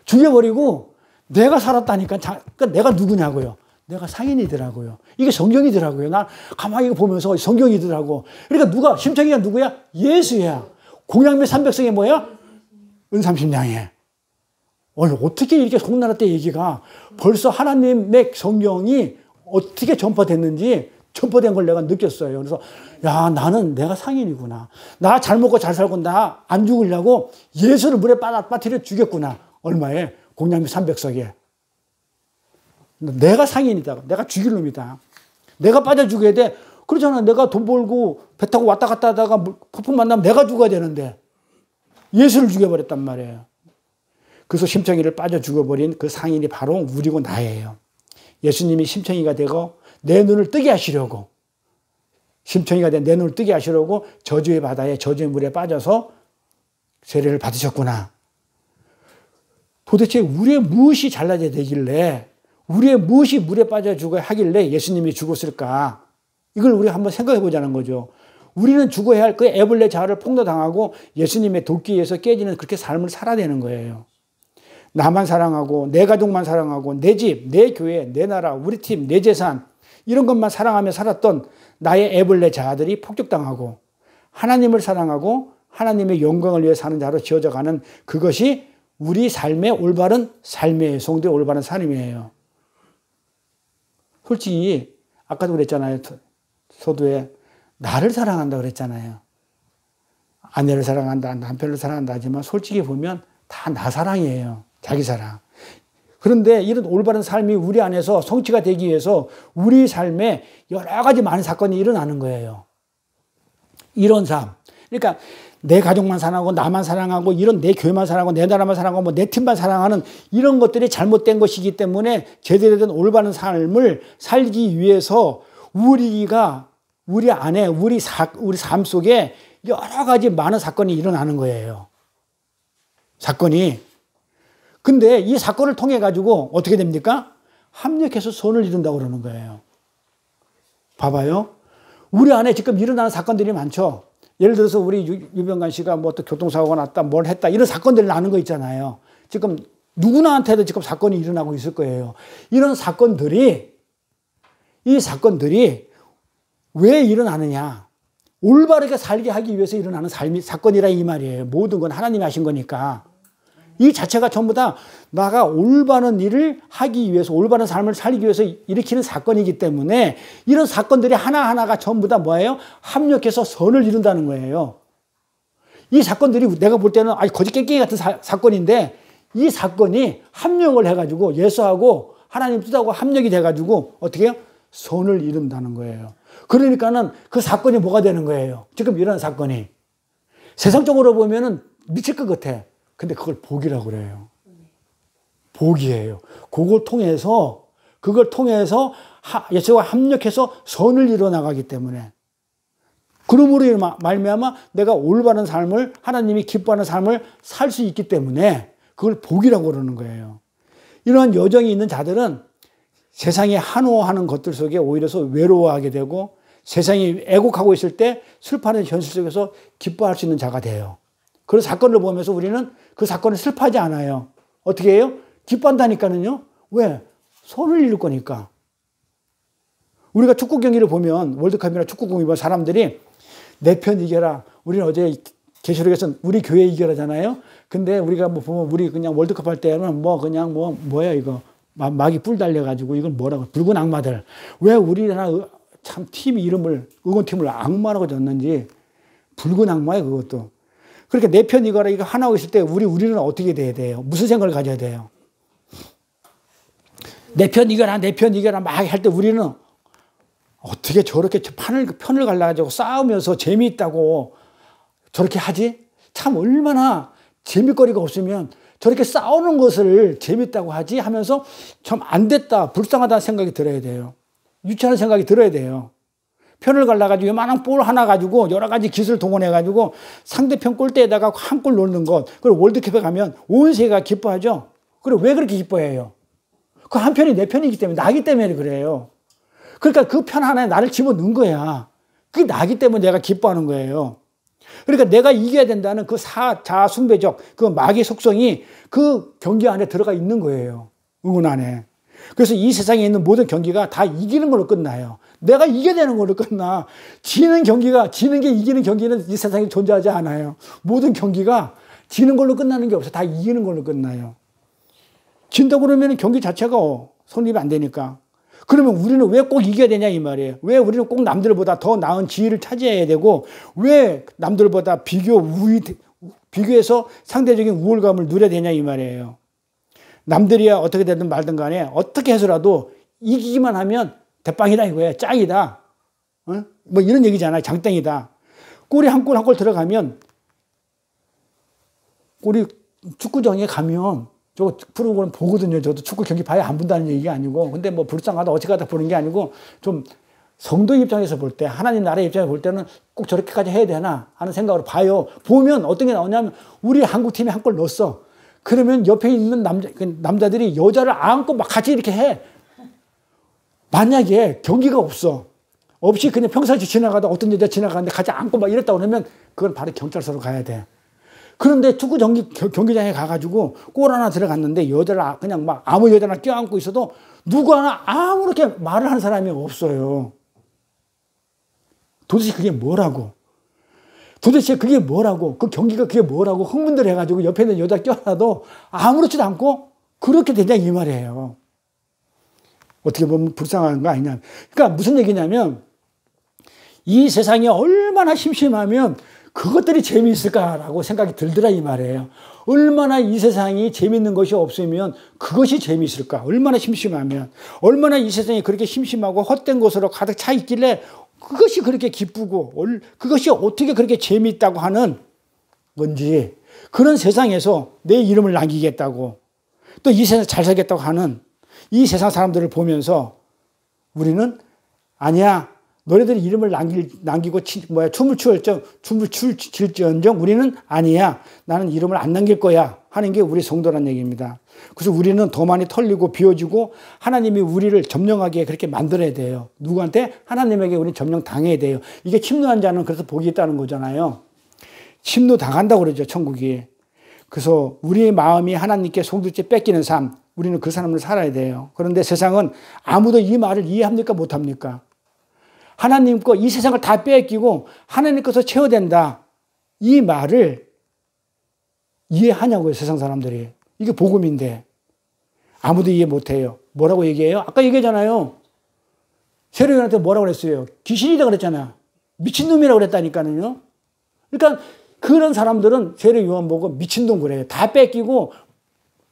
죽여버리고 내가 살았다니까. 그러니까 내가 누구냐고요. 내가 상인이더라고요. 이게 성경이더라고요. 난 가만히 이거 보면서 성경이더라고. 그러니까 심청이가 누구야? 예수야. 공양미 300성이 뭐야? 은삼십냥이에. 어떻게 이렇게 송나라 때 얘기가 벌써 하나님의 성경이 어떻게 전파됐는지 전파된 걸 내가 느꼈어요. 그래서 나는 내가 상인이구나. 나 잘 먹고 잘 살고 나 안 죽으려고 예수를 물에 빠뜨려 죽였구나. 얼마에? 공양미 300석에. 내가 상인이다. 내가 죽일 놈이다. 내가 빠져 죽여야 돼. 그렇잖아. 내가 돈 벌고 배 타고 왔다 갔다 하다가 폭풍 만나면 내가 죽어야 되는데 예수를 죽여버렸단 말이에요. 그래서 심청이를 빠져 죽어버린 그 상인이 바로 우리고 나예요. 예수님이 심청이가 되고 내 눈을 뜨게 하시려고 심청이가 된 내 눈을 뜨게 하시려고 저주의 바다에 저주의 물에 빠져서 세례를 받으셨구나. 도대체 우리의 무엇이 잘나야 되길래 우리의 무엇이 물에 빠져 죽어야 하길래 예수님이 죽었을까? 이걸 우리가 한번 생각해 보자는 거죠. 우리는 죽어야 할 그 애벌레 자아를 폭로당하고 예수님의 도끼에서 깨지는 그렇게 삶을 살아야 되는 거예요. 나만 사랑하고 내 가족만 사랑하고 내 집, 내 교회, 내 나라, 우리 팀, 내 재산 이런 것만 사랑하며 살았던 나의 애벌레 자아들이 폭격당하고 하나님을 사랑하고 하나님의 영광을 위해 사는 자로 지어져가는 그것이 우리 삶의 올바른 삶이에요. 성도의 올바른 삶이에요. 솔직히 아까도 그랬잖아요. 서두에 나를 사랑한다 그랬잖아요. 아내를 사랑한다, 남편을 사랑한다 하지만 솔직히 보면 다 나 사랑이에요. 자기 사랑. 그런데 이런 올바른 삶이 우리 안에서 성취가 되기 위해서 우리 삶에 여러 가지 많은 사건이 일어나는 거예요. 이런 삶. 그러니까 내 가족만 사랑하고 나만 사랑하고 이런 내 교회만 사랑하고 내 나라만 사랑하고 뭐 내 팀만 사랑하는 이런 것들이 잘못된 것이기 때문에 제대로 된 올바른 삶을 살기 위해서 우리 안에 우리 삶 속에 여러 가지 많은 사건이 일어나는 거예요. 사건이. 근데 이 사건을 통해 가지고 어떻게 됩니까? 합력해서 선을 이룬다고 그러는 거예요. 봐봐요. 우리 안에 지금 일어나는 사건들이 많죠. 예를 들어서 우리 유병관 씨가 뭐 또 교통사고가 났다, 뭘 했다, 이런 사건들이 나는 거 있잖아요. 지금 누구나한테도 지금 사건이 일어나고 있을 거예요. 이런 사건들이, 이 사건들이 왜 일어나느냐. 올바르게 살게 하기 위해서 일어나는 사건이라 이 말이에요. 모든 건 하나님이 하신 거니까. 이 자체가 전부 다 나가 올바른 일을 하기 위해서, 올바른 삶을 살기 위해서 일으키는 사건이기 때문에 이런 사건들이 하나하나가 전부 다 뭐예요? 합력해서 선을 이룬다는 거예요. 이 사건들이 내가 볼 때는 거짓 깽깽이 같은 사건인데 이 사건이 합력을 해가지고 예수하고 하나님 뜻하고 합력이 돼가지고 어떻게 해요? 선을 이룬다는 거예요. 그러니까는 그 사건이 뭐가 되는 거예요? 지금 이런 사건이. 세상적으로 보면은 미칠 것 같아. 근데 그걸 복이라고 그래요. 복이에요. 그걸 통해서 예수와 합력해서 선을 이뤄나가기 때문에. 그러므로 말미암아 내가 올바른 삶을, 하나님이 기뻐하는 삶을 살 수 있기 때문에 그걸 복이라고 그러는 거예요. 이러한 여정이 있는 자들은 세상에 한호하는 것들 속에 오히려 외로워하게 되고 세상이 애곡하고 있을 때 슬퍼하는 현실 속에서 기뻐할 수 있는 자가 돼요. 그런 사건을 보면서 우리는 그 사건을 슬퍼하지 않아요. 어떻게 해요? 기뻐한다니까는요. 왜? 선을 이룰 거니까. 우리가 축구 경기를 보면, 월드컵이나 축구 경기 보면 사람들이 내 편 이겨라. 우리는 어제 계시록에서 우리 교회 이겨라잖아요. 근데 우리가 뭐 보면 우리 그냥 월드컵 할 때는 뭐야 이거. 막이 뿔 달려가지고 이건 뭐라고. 붉은 악마들. 왜 우리나라 참 팀 이름을, 응원팀을 악마라고 졌는지. 붉은 악마예요, 그것도. 그렇게 내 편 이거라 이거 하나 있을 때 우리는 어떻게 돼야 돼요? 무슨 생각을 가져야 돼요? 내 편 이겨라 막 할 때 우리는 어떻게 저렇게 편을 갈라가지고 싸우면서 재미있다고 저렇게 하지? 참 얼마나 재미거리가 없으면 저렇게 싸우는 것을 재밌다고 하지 하면서 참 안 됐다, 불쌍하다는 생각이 들어야 돼요. 유치하는 생각이 들어야 돼요. 편을 갈라가지고 요만한 볼 하나 가지고 여러 가지 기술을 동원해가지고 상대편 골대에다가 한 골 넣는 것. 그리고 월드컵에 가면 온 세계가 기뻐하죠. 그리고 왜 그렇게 기뻐해요? 그 한 편이 내 편이기 때문에, 나기 때문에 그래요. 그러니까 그 편 하나에 나를 집어넣은 거야. 그게 나기 때문에 내가 기뻐하는 거예요. 그러니까 내가 이겨야 된다는 그 자아숭배적 그 마귀의 속성이 그 경기 안에 들어가 있는 거예요. 응원 안에. 그래서 이 세상에 있는 모든 경기가 다 이기는 걸로 끝나요. 내가 이겨야 되는 걸로 끝나. 지는 게 이기는 경기는 이 세상에 존재하지 않아요. 모든 경기가 지는 걸로 끝나는 게 없어요. 다 이기는 걸로 끝나요. 진다고 그러면 경기 자체가 성립이 안 되니까. 그러면 우리는 왜 꼭 이겨야 되냐 이 말이에요. 왜 우리는 꼭 남들보다 더 나은 지위를 차지해야 되고 왜 남들보다 비교해서 상대적인 우월감을 누려야 되냐 이 말이에요. 남들이야 어떻게 되든 말든 간에 어떻게 해서라도 이기기만 하면 대빵이다 이거예요. 짱이다. 뭐 이런 얘기잖아요. 장땡이다. 골이 한 골 들어가면 골이 축구장에 가면 저 프로그램 보거든요. 저도 축구 경기 봐야 안 본다는 얘기가 아니고 근데 뭐 불쌍하다 어찌가다 보는 게 아니고 좀 성도 입장에서 볼 때 하나님 나라의 입장에서 볼 때는 꼭 저렇게까지 해야 되나 하는 생각으로 봐요. 보면 어떤 게 나오냐면 우리 한국팀이 한 골 넣었어. 그러면 옆에 있는 남자들이 여자를 안고 막 같이 이렇게 해. 만약에 경기가 없이 그냥 평상시 지나가다 어떤 여자 지나가는데 같이 안고 막 이랬다 그러면 그건 바로 경찰서로 가야 돼. 그런데 축구 경기장에 가가지고 골 하나 들어갔는데 여자를 그냥 막 아무 여자나 껴안고 있어도 누구 하나 아무렇게 말을 하는 사람이 없어요. 도대체 그게 뭐라고? 도대체 그게 뭐라고? 그 경기가 그게 뭐라고? 흥분들 해가지고 옆에 있는 여자 껴놔도 아무렇지도 않고 그렇게 되냐 이 말이에요. 어떻게 보면 불쌍한 거 아니냐. 그러니까 무슨 얘기냐면 이 세상이 얼마나 심심하면 그것들이 재미있을까라고 생각이 들더라 이 말이에요. 얼마나 이 세상이 재미있는 것이 없으면 그것이 재미있을까? 얼마나 심심하면, 얼마나 이 세상이 그렇게 심심하고 헛된 것으로 가득 차 있길래 그것이 그렇게 기쁘고 그것이 어떻게 그렇게 재미있다고 하는 건지, 그런 세상에서 내 이름을 남기겠다고 또 이 세상 잘 살겠다고 하는 이 세상 사람들을 보면서 우리는 아니야, 너희들이 이름을 남기고 춤을 출지언정 우리는 아니야, 나는 이름을 안 남길 거야 하는 게 우리 성도란 얘기입니다. 그래서 우리는 더 많이 털리고 비워지고 하나님이 우리를 점령하게 그렇게 만들어야 돼요. 누구한테? 하나님에게 우리 점령 당해야 돼요. 이게 침노한 자는 그래서 복이 있다는 거잖아요. 침노 당한다고 그러죠, 천국이. 그래서 우리의 마음이 하나님께 송두째 뺏기는 삶, 우리는 그 삶을 살아야 돼요. 그런데 세상은 아무도 이 말을 이해합니까? 못합니까? 하나님 거 이 세상을 다 뺏기고 하나님 것을 채워야 된다, 이 말을 이해하냐고요, 세상 사람들이. 이게 복음인데 아무도 이해 못해요. 뭐라고 얘기해요? 아까 얘기했잖아요. 세례요한한테 뭐라고 그랬어요? 귀신이다 그랬잖아. 미친놈이라고 그랬다니까요. 그러니까 그런 사람들은 세례요한 보고 미친놈 그래요. 다 뺏기고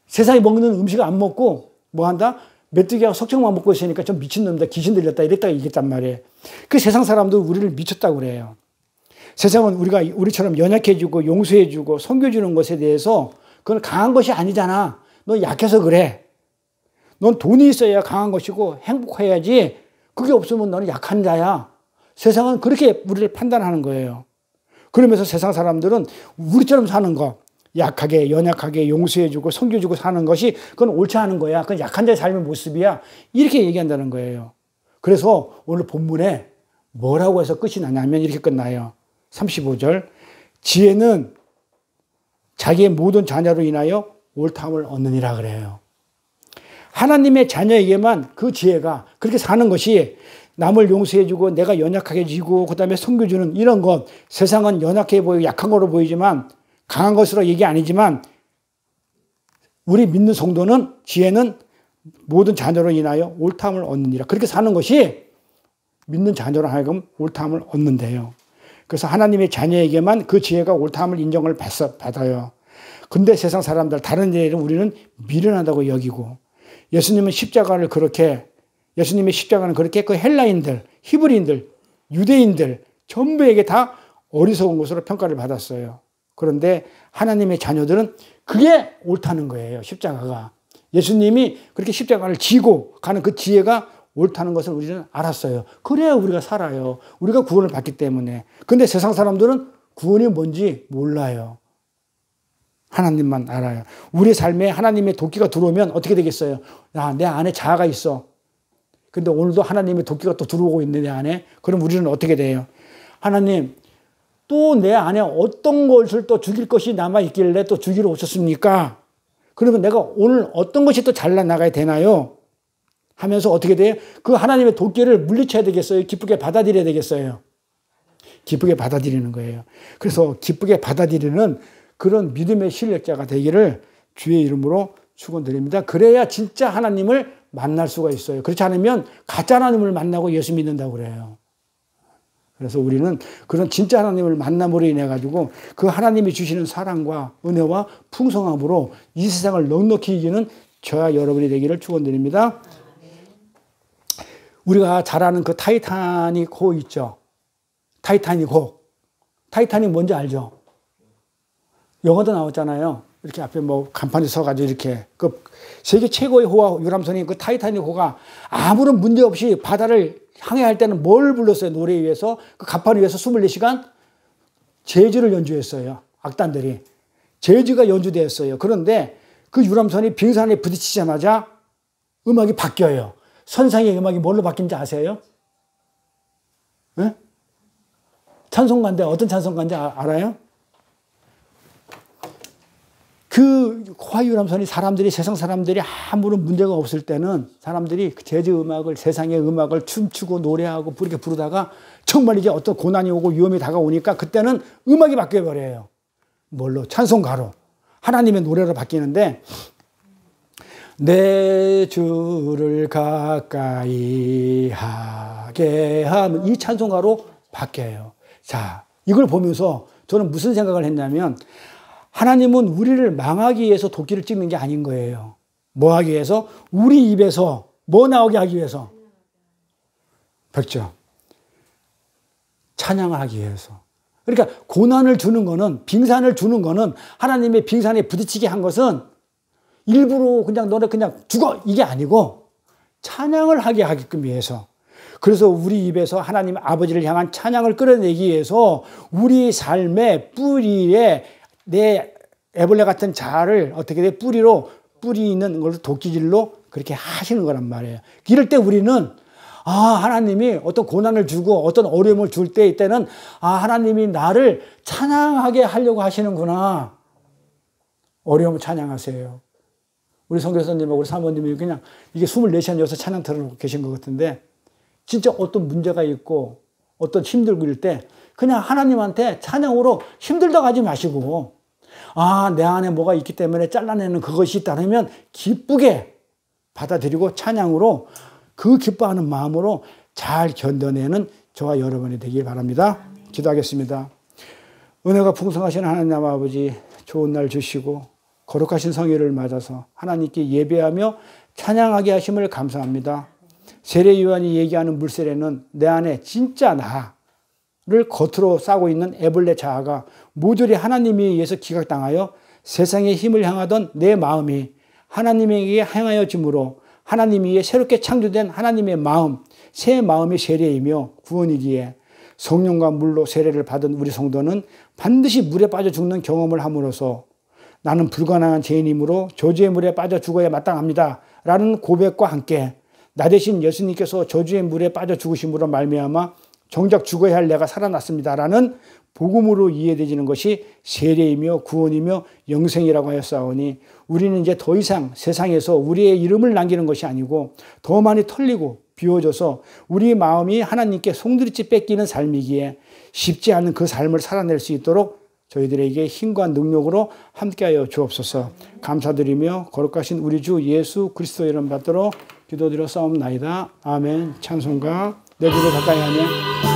세상에 먹는 음식을 안 먹고 뭐 한다? 메뚜기하고 석청만 먹고 있으니까 좀 미친놈이다, 귀신 들렸다 이랬다가 이겼단 말이에요. 그 세상 사람들 우리를 미쳤다고 그래요. 세상은 우리처럼 연약해지고 용서해주고 섬겨주는 것에 대해서 그건 강한 것이 아니잖아. 넌 약해서 그래. 넌 돈이 있어야 강한 것이고 행복해야지. 그게 없으면 너는 약한 자야. 세상은 그렇게 우리를 판단하는 거예요. 그러면서 세상 사람들은 우리처럼 사는 거, 약하게 연약하게 용서해주고 섬겨주고 사는 것이 그건 옳지 않은 거야. 그건 약한 자의 삶의 모습이야. 이렇게 얘기한다는 거예요. 그래서 오늘 본문에 뭐라고 해서 끝이 나냐면 이렇게 끝나요. 35절. 지혜는 자기의 모든 자녀로 인하여 옳다함을 얻느니라 그래요. 하나님의 자녀에게만 그 지혜가, 그렇게 사는 것이 남을 용서해주고 내가 연약하게 지고 그다음에 섬겨주는 이런 것, 세상은 연약해 보이고 약한 거로 보이지만 강한 것으로 얘기 아니지만 우리 믿는 성도는 지혜는 모든 자녀로 인하여 옳다함을 얻느니라. 그렇게 사는 것이 믿는 자녀로 하여금 옳다함을 얻는데요. 그래서 하나님의 자녀에게만 그 지혜가 옳다함을 인정을 받아요. 근데 세상 사람들, 다른 데는 우리는 미련하다고 여기고, 예수님의 십자가는 그렇게 그 헬라인들, 히브리인들, 유대인들 전부에게 다 어리석은 것으로 평가를 받았어요. 그런데 하나님의 자녀들은 그게 옳다는 거예요, 십자가가. 예수님이 그렇게 십자가를 지고 가는 그 지혜가 옳다는 것을 우리는 알았어요. 그래야 우리가 살아요. 우리가 구원을 받기 때문에. 근데 세상 사람들은 구원이 뭔지 몰라요. 하나님만 알아요. 우리 삶에 하나님의 도끼가 들어오면 어떻게 되겠어요? 야, 내 안에 자아가 있어. 근데 오늘도 하나님의 도끼가 또 들어오고 있는 내 안에. 그럼 우리는 어떻게 돼요? 하나님, 또 내 안에 어떤 것을 또 죽일 것이 남아있길래 또 죽이러 오셨습니까? 그러면 내가 오늘 어떤 것이 또 잘나가야 되나요? 하면서 어떻게 돼요? 그 하나님의 도끼를 물리쳐야 되겠어요? 기쁘게 받아들여야 되겠어요? 기쁘게 받아들이는 거예요. 그래서 기쁘게 받아들이는 그런 믿음의 실력자가 되기를 주의 이름으로 축원드립니다. 그래야 진짜 하나님을 만날 수가 있어요. 그렇지 않으면 가짜 하나님을 만나고 예수 믿는다고 그래요. 그래서 우리는 그런 진짜 하나님을 만남으로 인해 가지고 그 하나님이 주시는 사랑과 은혜와 풍성함으로 이 세상을 넉넉히 이기는 저와 여러분이 되기를 축원드립니다. 우리가 잘 아는 그 타이타닉 호 있죠. 타이타닉 호. 타이타닉 뭔지 알죠? 영화도 나왔잖아요. 이렇게 앞에 뭐 간판에 서가지고 이렇게 그 세계 최고의 호와 유람선인 그 타이타닉 호가 아무런 문제 없이 바다를 항해할 때는 뭘 불렀어요? 노래 위에서 그 간판 위에서 24시간 재즈를 연주했어요. 악단들이 재즈가 연주되었어요. 그런데 그 유람선이 빙산에 부딪히자마자 음악이 바뀌어요. 선상의 음악이 뭘로 바뀐지 아세요? 네? 찬송가인데 어떤 찬송가인지 알아요? 그 화유람선이 사람들이, 세상 사람들이 아무런 문제가 없을 때는 사람들이 재즈 음악을, 세상의 음악을 춤추고 노래하고 이렇게 부르다가 정말 이제 어떤 고난이 오고 위험이 다가오니까 그때는 음악이 바뀌어버려요. 뭘로? 찬송가로. 하나님의 노래로 바뀌는데, 내 주를 가까이 하게 하면 이 찬송가로 바뀌어요. 자, 이걸 보면서 저는 무슨 생각을 했냐면, 하나님은 우리를 망하기 위해서 도끼를 찍는 게 아닌 거예요. 뭐 하기 위해서? 우리 입에서 뭐 나오게 하기 위해서? 백죠. 찬양을 하기 위해서. 그러니까 고난을 주는 거는, 빙산을 주는 거는, 하나님의 빙산에 부딪히게 한 것은 일부러 그냥 너네 그냥 죽어 이게 아니고 찬양을 하게 하게끔 위해서. 그래서 우리 입에서 하나님 아버지를 향한 찬양을 끌어내기 위해서 우리 삶의 뿌리에 내 애벌레 같은 자아를 어떻게 돼? 뿌리 있는 걸 도끼질로 그렇게 하시는 거란 말이에요. 이럴 때 우리는 하나님이 어떤 고난을 주고 어떤 어려움을 줄 때 이때는 하나님이 나를 찬양하게 하려고 하시는구나. 어려움을 찬양하세요. 우리 선교사님하고 우리 사모님이 그냥 이게 24시간 찬양 들어놓고 계신 것 같은데, 진짜 어떤 문제가 있고 어떤 힘들고 이럴 때 그냥 하나님한테 찬양으로 힘들다고 하지 마시고, 내 안에 뭐가 있기 때문에 잘라내는 그것이 있다 그러면 기쁘게 받아들이고 찬양으로 그 기뻐하는 마음으로 잘 견뎌내는 저와 여러분이 되길 바랍니다. 기도하겠습니다. 은혜가 풍성하신 하나님 아버지, 좋은 날 주시고 거룩하신 성회를 맞아서 하나님께 예배하며 찬양하게 하심을 감사합니다. 세례 요한이 얘기하는 물세례는 내 안에 진짜 나를 겉으로 싸고 있는 애벌레 자아가 모조리 하나님에 의해서 기각당하여 세상의 힘을 향하던 내 마음이 하나님에게 향하여짐으로 하나님에 의해 새롭게 창조된 하나님의 마음, 새 마음이 세례이며 구원이기에 성령과 물로 세례를 받은 우리 성도는 반드시 물에 빠져 죽는 경험을 함으로써 나는 불가능한 죄인이므로 저주의 물에 빠져 죽어야 마땅합니다 라는 고백과 함께 나 대신 예수님께서 저주의 물에 빠져 죽으심으로 말미암아 정작 죽어야 할 내가 살아났습니다 라는 복음으로 이해되지는 것이 세례이며 구원이며 영생이라고 하였사오니, 우리는 이제 더 이상 세상에서 우리의 이름을 남기는 것이 아니고 더 많이 털리고 비워져서 우리 마음이 하나님께 송두리째 뺏기는 삶이기에 쉽지 않은 그 삶을 살아낼 수 있도록 저희들에게 힘과 능력으로 함께하여 주옵소서. 감사드리며 거룩하신 우리 주 예수 그리스도 이름 받들어 기도드려 싸움나이다. 아멘. 찬송가 내 주를 가까이 하며